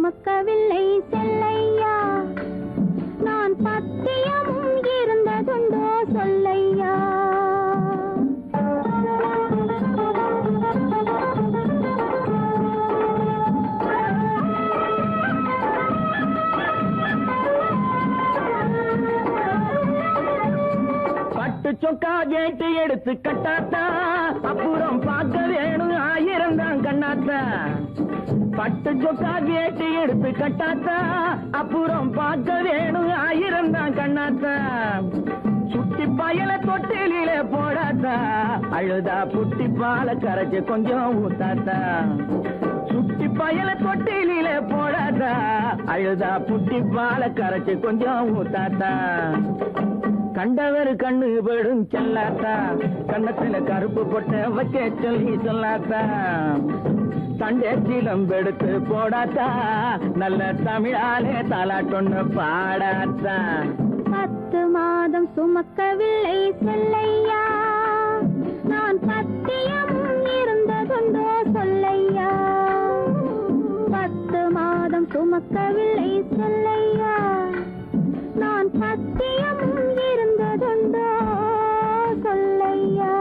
சுமக்கவில்லை செல்லையா நான் பத்தியமும் இருந்ததுண்டோ சொல்லையா பட்டு சொக்கா கேட்டு எடுத்து கட்டாத்தா அப்புறம் பார்க்க வேணும் 1000 தான் கண்ணாத்தா பட்டு சொக்கா கேட்டு எடுத்து கட்டாத்தா அப்புறம் பார்க்க வேணும் 1000 தான் கண்ணாத்தா சுட்டி பயல தொட்டிலே போடாத்தா அழுதா புட்டி பால கரைச்சு கொஞ்சம் ஊத்தாத்தா சுட்டி பயல தொட்டிலே போடாத்தா அழுதா புட்டி பால கரைச்சு கொஞ்சம் ஊத்தாத்தா கண்டவர் கண்ணு படும் செல்லாத்தா கண்ணத்துல கருப்பு பொட்ட வைக்க சொல்லி சொல்லாத்தா தண்டே சிலம்பெடுத்து போடாத்தா நல்ல தமிழாலே தாலாட்டொன்னு பாடாத்தா 10 மாதம் சுமக்கவில்லை செல்லையா நான் பத்தியமும் இருந்ததுண்டோ சொல்லையா 10 மாதம் சுமக்கவில்லை செல்லையா நான் பத்தியமும் இருந்ததுண்டோ சொல்லையா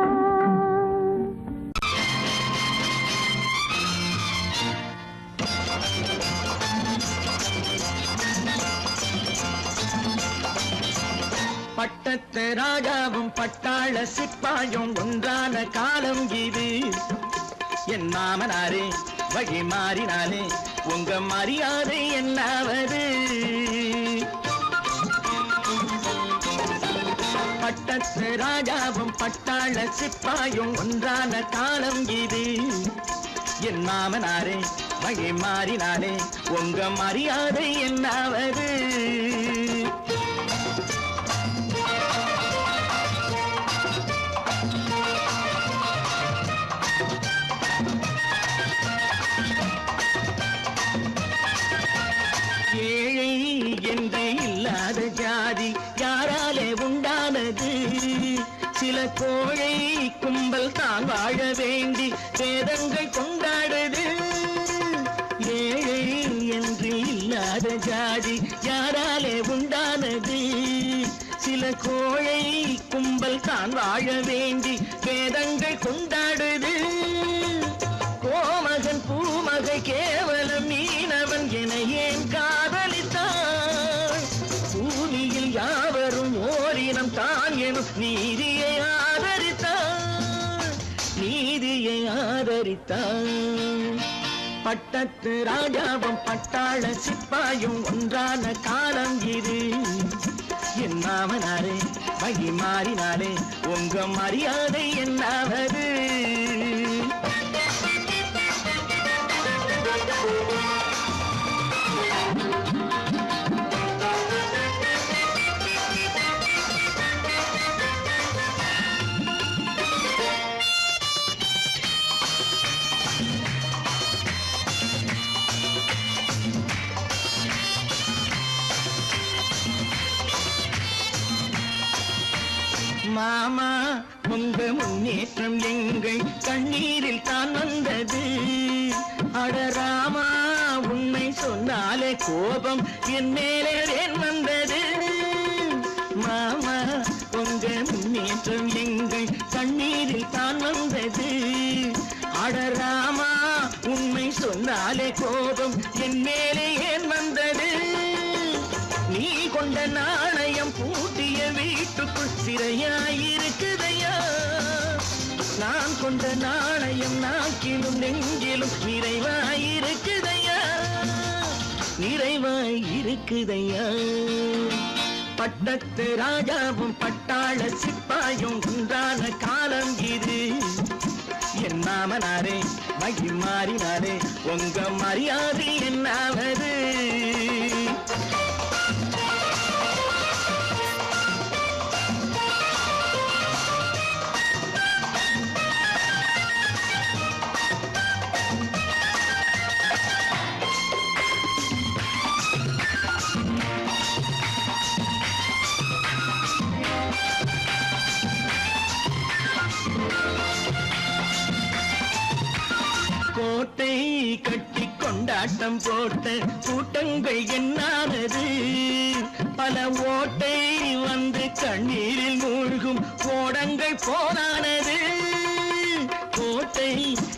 பட்டத்து ராஜாவும் பட்டாள சிப்பாயும் ஒன்றான காலம் இது என் மாமனாரே வழி மாறினாலே உங்க மரியாதை என்னாவது பட்டத்து ராஜாவும் பட்டாள சிப்பாயும் ஒன்றான காலம் இது என் மாமனாரே வழி மாறினாலே உங்க மரியாதை என்னாவது ஏழை என்று இல்லாத ஜாதி யாராலே உண்டானது சில கோழை கும்பல் தான் வாழ வேண்டி வேதங்கள் கொண்டாடுது ஏழை என்று இல்லாத ஜாதி யாராலே உண்டானது சில கோழை கும்பல் தான் வாழ வேண்டி வேதங்கள் கொண்டாடுது கோமகன் பூமகை கேவலம் மீனவன் என ஏன் காதலித்தான் பூமியில் யாவரும் ஓரினம் தான் எனும் நீதியை ஆதரித்தான் பட்டத்து ராஜாவும் பட்டாள சிப்பாயும் ஒன்றான காலம் இது என் மாமனாரே வழி மாறினாலே உங்க மரியாதை என்னாவது மாமா உங்க முன்னேற்றம் எங்கள் கண்ணீரில் தான் வந்தது அடராமா உண்மை சொன்னாலே கோபம் என் மேலே வந்தது மாமா உங்க முன்னேற்றம் எங்கள் கண்ணீரில் தான் வந்தது அடராமா உண்மை சொன்னாலே கோபம் என் மேலே ஏன் வந்தது நீ கொண்ட நாணயம் பூட்டிய வீட்டுக்குள் சிறையாயிருக்குதையா நான் கொண்ட நாணயம் நாக்கிலும் நெஞ்சிலும் நிறைவாயிருக்குதையா பட்டத்து ராஜாவும் பட்டாள சிப்பாயும் ஒன்றான காலம் இது என் மாமனாரே வழி மாறினாரே உங்க மரியாதை என்னாவது கோட்டை கட்டி கொண்டாட்டம் போட்ட கூட்டங்கள் என்னானது பல ஓட்டை வந்து கண்ணீரில் மூழ்கும் ஓடங்கள் போனானது கோட்டை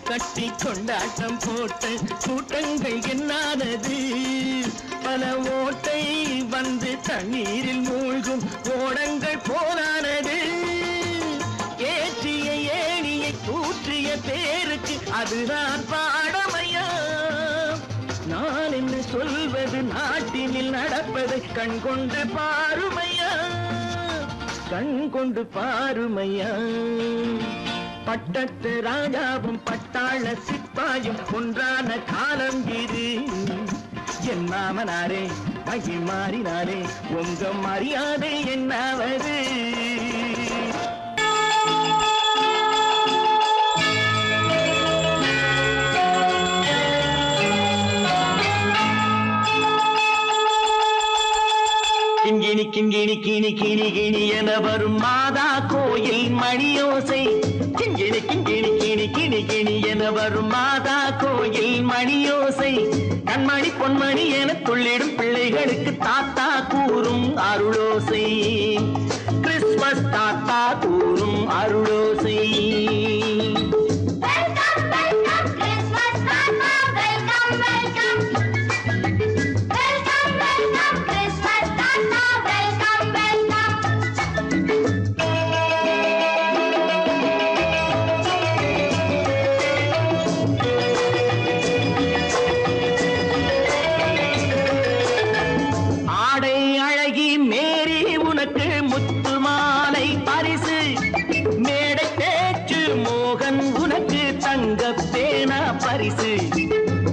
கட்டி கொண்டாட்டம் போட்ட கூட்டங்கள் என்னானது பல ஓட்டை வந்து தண்ணீரில் மூழ்கும் ஓடங்கள் போனானது ஏற்றிய ஏணியை தூற்றிய பேருக்கு அதுதான் பாடமையா நான் என்ன சொல்வது நாட்டினில் நடப்பதை கண்கொண்டு பாருமையா கண்கொண்டு பாருமையா பட்டத்து ராஜாவும் பட்டாள சிப்பாயும் ஒன்றான காலம் இது என் மாமனாரே மகிழ் மாறினாரே உங்க மரியாதை என்னாவது கிங்கிணி கிங்கிணி கிணி கிணி கிணி என வரும் மாதா கோயில் மணியோசை கிங்கிணி கிங்கிணி கிணி கிணி கிணி என வரும் மாதா கோயில் மணியோசை கண்மணி பொன்மணி என துள்ளிடும் பிள்ளைகளுக்கு தாத்தா கூறும் அருளோசை கிறிஸ்துமஸ் தாத்தா கூறும் அருளோசை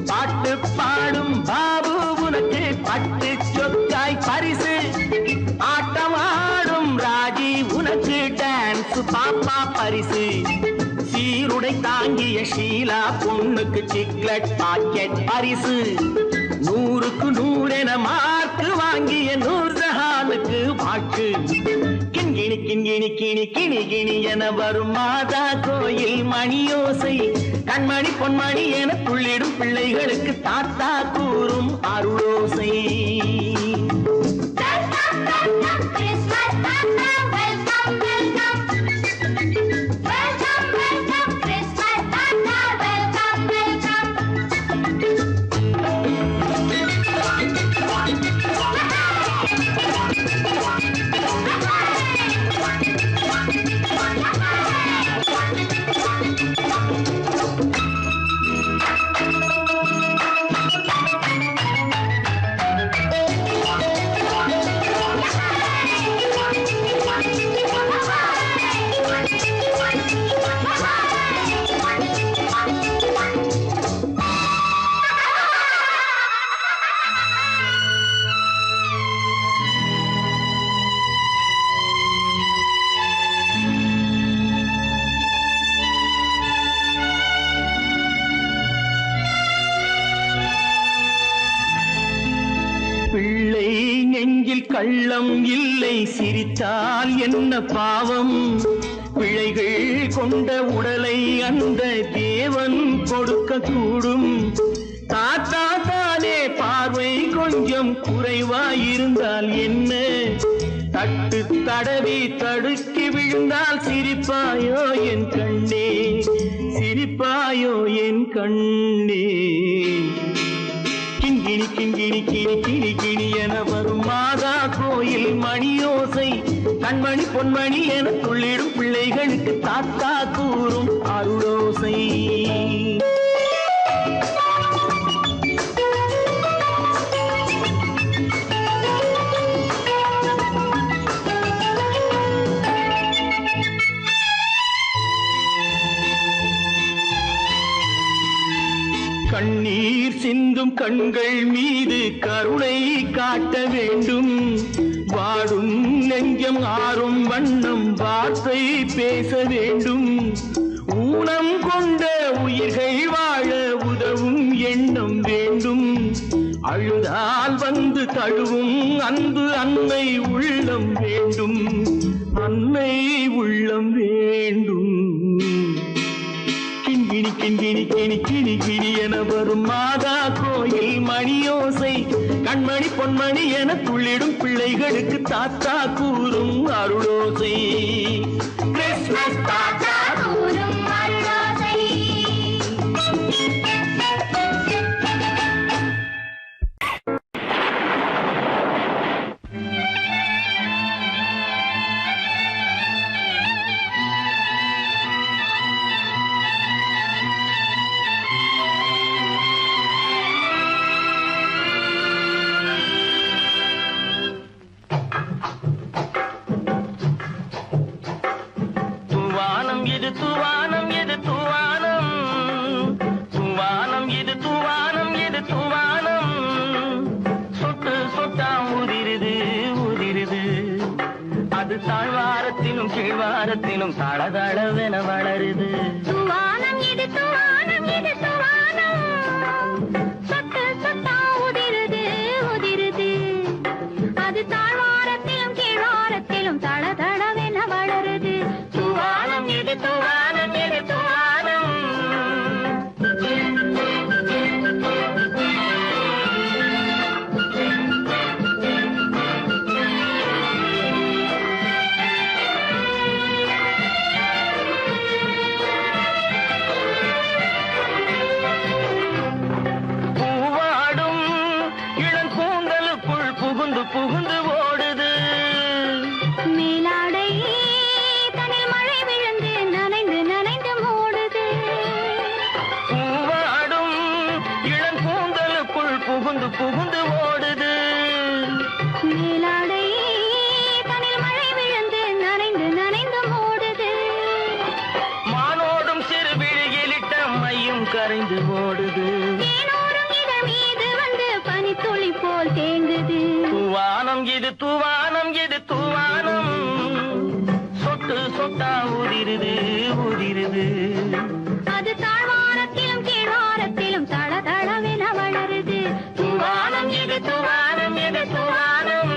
பாட்டு பாடும் பாபு உனக்கு பட்டு சொக்காய் பரிசு ஆட்டமாடும் ராஜி உனக்கு டான்ஸ் பாப்பா பரிசு சீருடை தாங்கிய ஷீலா பொண்ணுக்கு சிக்லெட் பாக்கெட் பரிசு 100க்கு 100 என மார்க்கு வாங்கிய நூர்ஜஹானுக்கு வாக்கு கிண்கிணி கிண்கிணி கிணி கிணி கிணி என வரும் மாதா கோயில் மணியோசை கண்மணி பொன்மணி என துள்ளிடும் பிள்ளைகளுக்கு தாத்தா கூறும் அருளோசை கள்ளம் இல்லை சிரித்தால் என்ன பாவம் பிழைகள் கொண்ட உடலை அந்த தேவன் கொடுக்க கூடும் தாத்தா தானே பார்வை கொஞ்சம் குறைவாயிருந்தால் என்ன தட்டு தடவி தடுக்கி விழுந்தால் சிரிப்பாயோ என் கண்ணே சிரிப்பாயோ என் கண்ணே கிண்கிணி கிண்கிணி கிணி கிணி கிணி என வரும் மாதா கோயில் மணியோசை கண்மணி பொன்மணி என துள்ளிடும் பிள்ளைகளுக்கு தாத்தா கூறும் அருளோசை கண்ணீர் சிந்தும் கண்கள் மீது கருணை காட்ட வேண்டும் வாடும் நெஞ்சம் ஆறும் வண்ணம் வார்த்தை பேச வேண்டும் ஊனம் கொண்ட உயிர்கள் வாழ உதவும் எண்ணம் வேண்டும் அழுதால் வந்து தழுவும் அன்பு அன்னை உள்ளம் வேண்டும் அன்னை உள்ளம் வேண்டும் கிண்கிணி கிண்கிணி கிணி கிணி கிணி என வரும் மாதா கோயில் மணியோசை கண்மணி பொன்மணி என துள்ளிடும் பிள்ளைகளுக்கு தாத்தா கூறும் அருளோசை கிறிஸ்துமஸ் தாத்தா கூறும் அருளோசை. தூவானம் இது தூவானம் இது தூவானம் தூவானம் இது தூவானம் இது தூவானம் சொட்டு சொட்டா உதிருது உதிருது அது தாழ்வாரத்திலும் கீழ்வாரத்திலும் தளதளவென வளருது துவானம் இது துவானம் இது துவானம் சொட்டு சொட்டா உதிருது உதிருது அது தாழ்வாரத்திலும் கீழ்வாரத்திலும் தளதளவென வளருது. தூவானம் இது தூவானம் இது தூவானம் பூவாடும் இளங்கூந்தலுக்குள் புகுந்து புகுந்து ஓடுது மேலாடை தனில் மழை விழுந்து நனைந்து நனைந்து மூடுது. பூவாடும் இளங்கூந்தலுக்குள் புகுந்து புகுந்து ஓடுது மேலாடை தனில் மழை விழுந்து நனைந்து நனைந்து மூடுது. மானோடும் சிறு விழியிலிட்ட மையும் கரைந்து ஓடுது தேனோரும் இதழ் மீது வந்து பனித்துளி போல் தேங்குது. தூவானம் இது தூவானம் இது தூவானம் சொட்டு சொட்டா உதிருது உதிருது அது தாழ்வாரத்திலும் கீழ்வாரத்திலும் தளதளவென வளருது. தூவானம் இது தூவானம் இது தூவானம்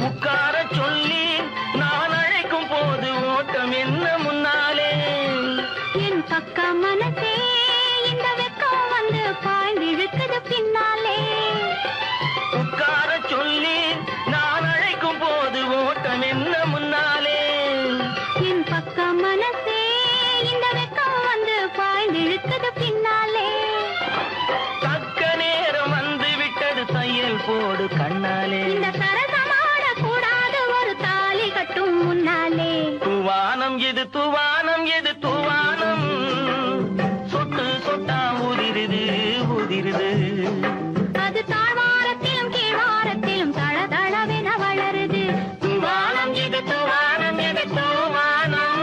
உட்கார சொல்லி நான் அழைக்கும் போது ஓட்டம் என்ன முன்னாலே என் பக்க மனசே இந்த வெக்கம் வந்து பாய்ந்திழுக்குது பின்னாலே. உட்கார சொல்லி நான் அழைக்கும் போது ஓட்டம் என்ன முன்னாலே என் பக்க மனசே இந்த வெக்கம் வந்து பாய்ந்திழுக்குது பின்னாலே. தக்க நேரம் வந்து விட்டது தையல் போடு கண்ணாலே இந்த சரசமாட கூடாது ஒரு தாலி கட்டும் முன்னாலே. தூவானம் இது தூவானம் இது தூவானம் சொட்டு சொட்டா உதிருது உதிருது அது தாழ்வாரத்திலும் கீழ்வாரத்திலும் தளதளவென வளருது. தூவானம் இது தூவானம் இது தூவானம்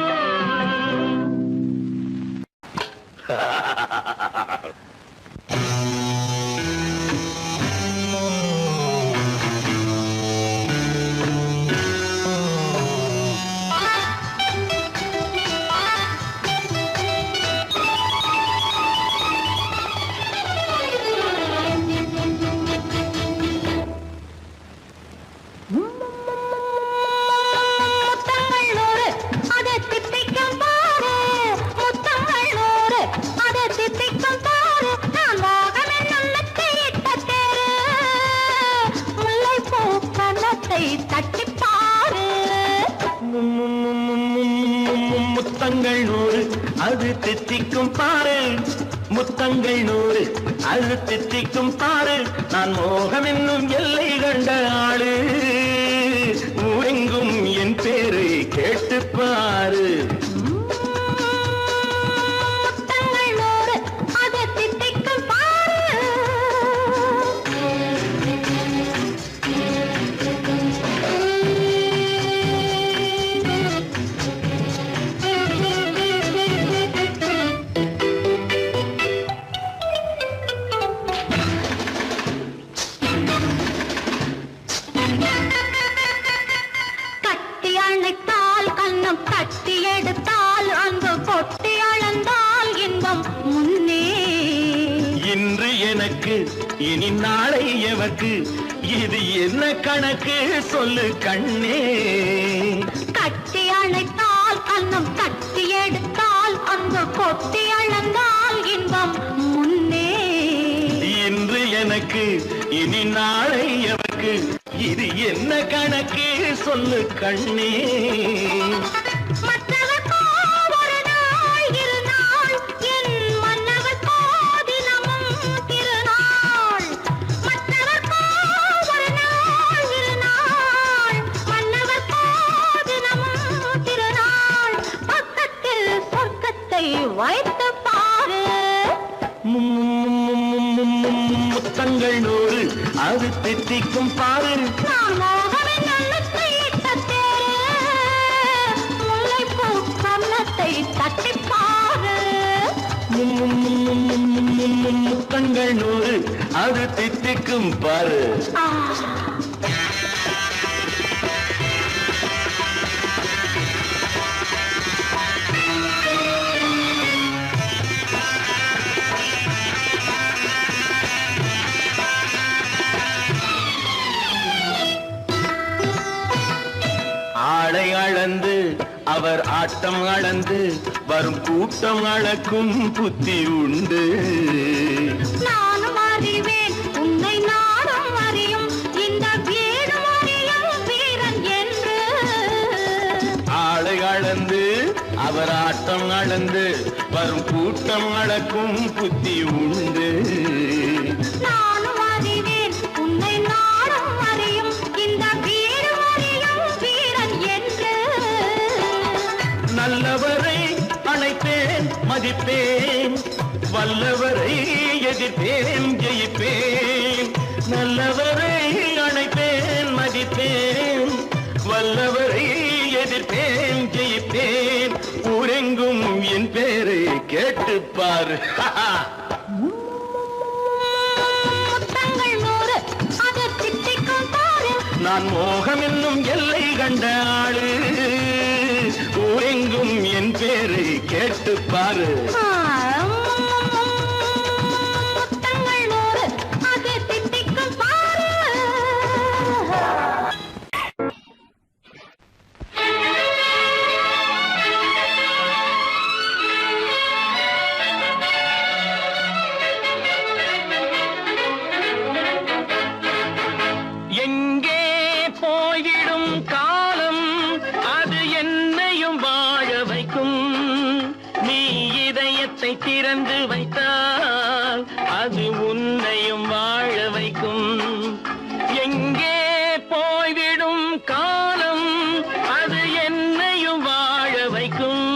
முத்தங்கள் நூறு அது தித்திக்கும் பாரு, முத்தங்கள் நூறு அது தித்திக்கும் பாரு. நான் மோகம் என்னும் நெத்தியிட்ட தேரு, முல்லைப்பூ கன்னத்தை தட்டிப் பாரு. முத்தங்கள் நூறு அது தித்திக்கும் பாரு முத்தங்கள் நூறு அது தித்திக்கும் பாரு நான் மோகம் என்னும் எல்லை கண்ட ஆளு ஊரெங்கும் என் பேரை கேட்டு பாரு முத்தங்கள் நூறு அது தித்திக்கும் பாரு. இனி நாளை எவர்க்கு இது என்ன கணக்கு சொல்லு கண்ணே. கட்டி அழைத்தால் கண்ணம் கட்டி எடுத்தால் அந்த கொட்டி அளந்தால் இன்பம் முன்னே. இன்று எனக்கு இனி நாளை எவர்க்கு இது என்ன கணக்கு சொல்லு கண்ணே. மற்றவர்க்கோ ஒரு நாள் இருநாள் என் மன்னவர்க்கோ தினமும் திருநாள். மற்றவர்க்கோ ஒரு நாள் இருநாள் மன்னவர்க்கோ தினமும் திருநாள். பக்கத்தில் சொர்க்கத்தை வைத்து பாரு. முத்தங்கள் 100 அது தித்திக்கும் பாரு. நான் மோகமின் நல்லத்தை இட்ட தேரு. முல்லைப்பூ கன்னத்தை தட்டிப் பாரு. முத்தங்கள் 100 அது தித்திக்கும் பாரு. ஆளை அளந்து அவர் ஆட்டம் அளந்து வரும் கூட்டம் அளக்கும் புத்தி உண்டு. நானும் அறிவேன் உன்னை நானும் அறியும் இந்த வீடும் அறியும் வீரன் என்று. ஆளை அளந்து அவர் ஆட்டம் அளந்து வரும் கூட்டம் அளக்கும் புத்தி உண்டு. நானும் அறிவேன் உன்னை நானும் அறியும் இந்த வீடும் அறியும் வீரன் என்று. நல்லவரை அணைப்பேன் மதிப்பேன் வல்லவரை எதிர்ப்பேன் ஜெயிப்பேன். நல்லவரை அணைப்பேன் மதிப்பேன் வல்லவரை எதிர்ப்பேன் ஜெயிப்பேன். ஊரெங்கும் என் பேரை கேட்டுப்பார். முத்தங்கள் 100 அது தித்திக்கும் பாரு. நான் மோகம் என்னும் எல்லை கண்ட ஆளு. ஊரெங்கும் என் பேரை கேட்டுப்பாரு. முத்தங்கள் 100 அது தித்திக்கும் பாரு. எங்கே போய்விடும் காலம் அது என்னையும் வாழ வைக்கும். நீ இதயத்தை திறந்து வைத்தால் அது உன்னையும் வாழ வைக்கும். எங்கே போய்விடும் காலம் அது என்னையும் வாழ வைக்கும்.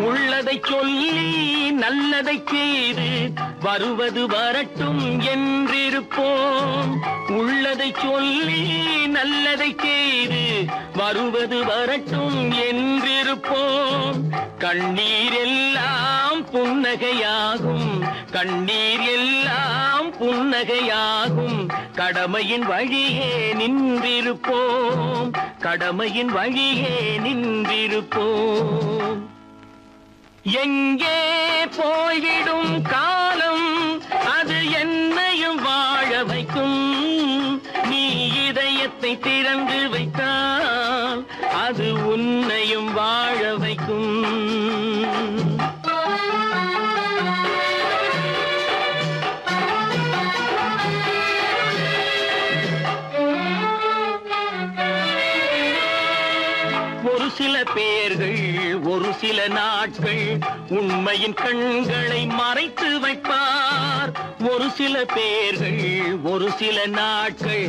உள்ளதை சொல்லி நல்லதை செய்து வருவது வரட்டும் என்றிருப்போம். உள்ளதை சொல்லி நல்லதை செய்து வருவது வரட்டும் என்றிருப்போம். கண்ணீர் எல்லாம் புன்னகையாகும் கண்ணீர் எல்லாம் புன்னகையாகும். கடமையின் வழியே நின்றிருப்போம் கடமையின் வழியே நின்றிருப்போம். எங்கே போய்விடும் காலம் அது என்னையும் வாழ வைக்கும். நீ இதயத்தை திறந்து வைத்தால் அது உன்னையும் வாழ வைக்கும். ஒரு சில பேர்கள் ஒரு சில நாட்கள் உண்மையின் கண்களை மறைத்து வைப்பார். ஒரு சில பேர்கள் ஒரு சில நாட்கள்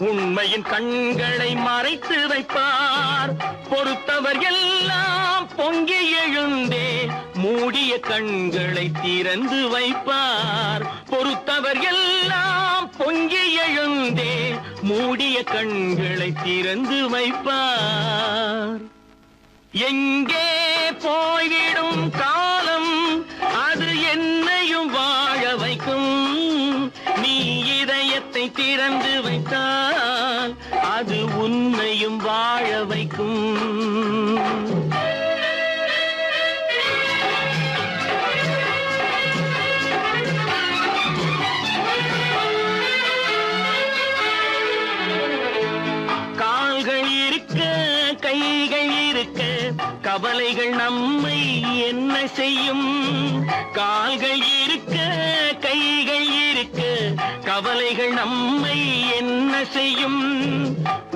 உண்மையின் கண்களை மறைத்து வைப்பார். பொறுத்தவர் எல்லாம் பொங்கி எழுந்தே மூடிய கண்களை திறந்து வைப்பார். பொறுத்தவர் எல்லாம் பொங்கி எழுந்தே மூடிய கண்களை திறந்து வைப்பார். எங்கே போய்விடும் காலம் அது என்னையும் வாழ வைக்கும். நீ இதயத்தை திறந்து வைத்தால் அது உன்னையும் வாழ வைக்கும். கவலைகள் நம்மை என்ன செய்யும்? கால்கள் இருக்க கைகள் இருக்க கவலைகள் நம்மை என்ன செய்யும்?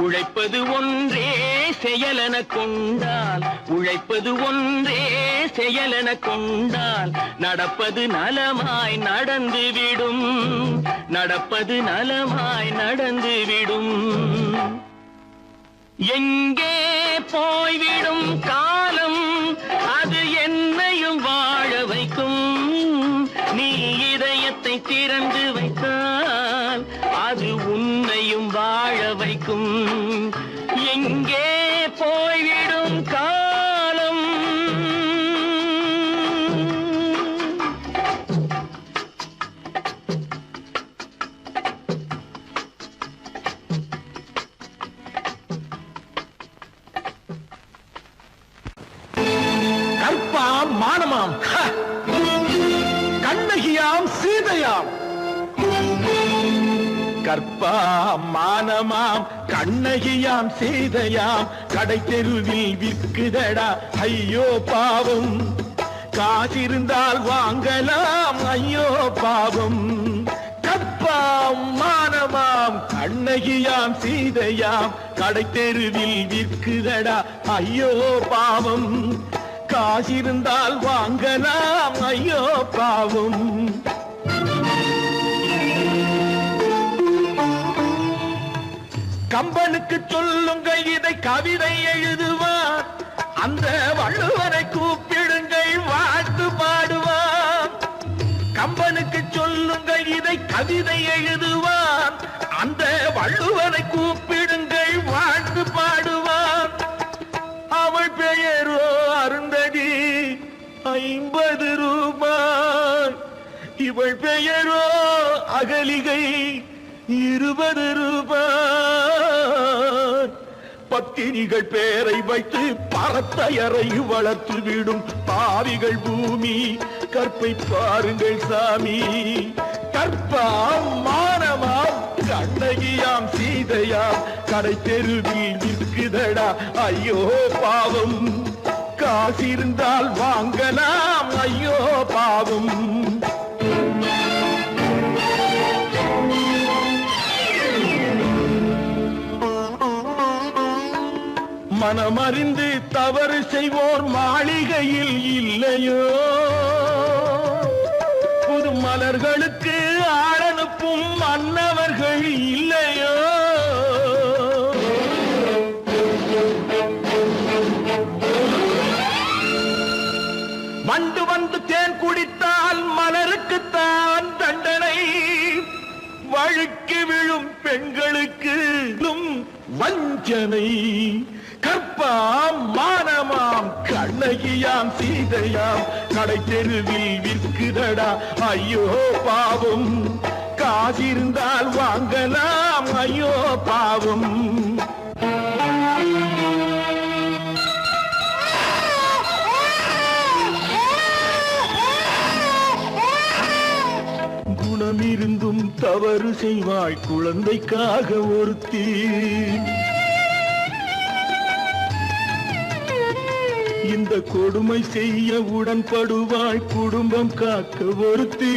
உழைப்பது ஒன்றே செயலென கொண்டால், உழைப்பது ஒன்றே செயலென கொண்டால் நடப்பது நலமாய் நடந்துவிடும், நடப்பது நலமாய் நடந்துவிடும். எங்கே போய்விடும் காலம் அது என்னையும் வாழ வைக்கும். நீ இதயத்தை திறந்து வைத்தால் அது உன்னையும் வாழ வைக்கும். எங்கே போய்விடும் காலம். கற்பாம் மானமாம் கண்ணகியாம் சீதையாம். கற்பாம் மானமாம் கண்ணகியாம் சீதையாம் கடை தெருவில் விற்குதடா ஐயோ பாவம். காசிருந்தால் வாங்கலாம் ஐயோ பாவம். கற்பாம் மானமாம் கண்ணகியாம் சீதையாம் கடை தெருவில் விற்குதடா ஐயோ பாவம். காசிருந்தால் வாங்கலாம் ஐயோ பாவம். கம்பனுக்கு சொல்லுங்கள் இதை கவிதை எழுதுவார். அந்த வள்ளுவரை கூப்பிடுங்கள் வாழ்த்து பாடுவார். கம்பனுக்கு சொல்லுங்கள் இதை கவிதை எழுதுவார். அந்த வள்ளுவரை கூப்பிடுங்கள் வாழ்த்து பாடுவார். அவள் பெயரோ அருந்ததி 50 ரூபாய். இவள் பெயரோ அகலிகை 20 ரூபாய். பத்தினிகள் பேரை வைத்து பரத்தையரை வளர்த்து விடும் பாவிகள் பூமி. கற்பை பாருங்கள் சாமி. கற்பாம் மானமாம் கண்ணகியாம் சீதையாம் கடை தெருவில் விற்குதடா ஐயோ பாவம். காசிருந்தால் வாங்கலாம் ஐயோ பாவம். மனமறிந்து தவறு செய்வோர் மாளிகையில் இல்லையோ? புது மலர்களுக்கு ஆளனுப்பும் மன்னவர்கள் இல்லையோ? வண்டு வந்து தேன் குடித்தால் மலருக்குத்தான் தண்டனை. வழுக்கி விழும் பெண்களுக்கு வஞ்சனை. கற்பாம் மானமாம் கண்ணகியாம் சீதையாம் கடை தெருவில் விற்குதடா ஐயோ பாவம். காசிருந்தால் வாங்கலாம் ஐயோ பாவம். குணமிருந்தும் தவறு செய்வாய் குழந்தைக்காக ஒருத்தி. இந்த கொடுமை செய்ய உடன்படுவாய் குடும்பம் காக்க ஒருத்தி.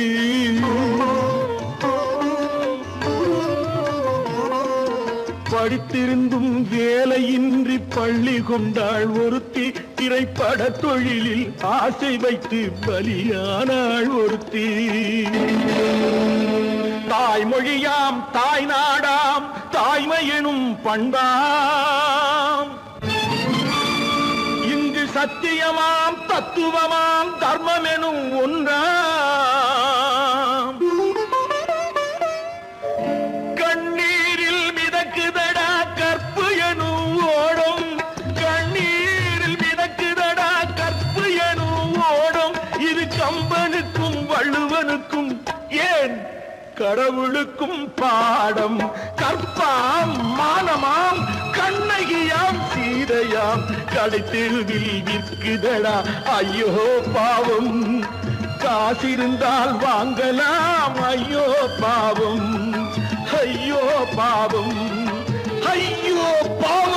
படித்திருந்தும் வேலையின்றி பள்ளி கொண்டாள் ஒருத்தி. திரைப்பட தொழிலில் ஆசை வைத்து பலியானாள் ஒருத்தி. தாய்மொழியாம் தாய் நாடாம் தாய்மையெனும் பண்பாம். இங்கு சத்தியமாம் தத்துவமாம் தர்மமெனும் ஒன்றாம். கண்ணீரில் மிதக்குதடா கற்பு எனும் ஓடும். கண்ணீரில் மிதக்குதடா கற்பு எனும் ஓடும். இது கம்பனுக்கும் வள்ளுவனுக்கும் ஏன் கடவுளுக்கும் பாடம். கற்பாம் மானமாம் கண்ணகியாம் சீதையாம் கடை தெருவில் விற்குதடா ஐயோ பாவம். காசிருந்தால் வாங்கலாம் ஐயோ பாவம். ஐயோ பாவம். ஐயோ பாவம்.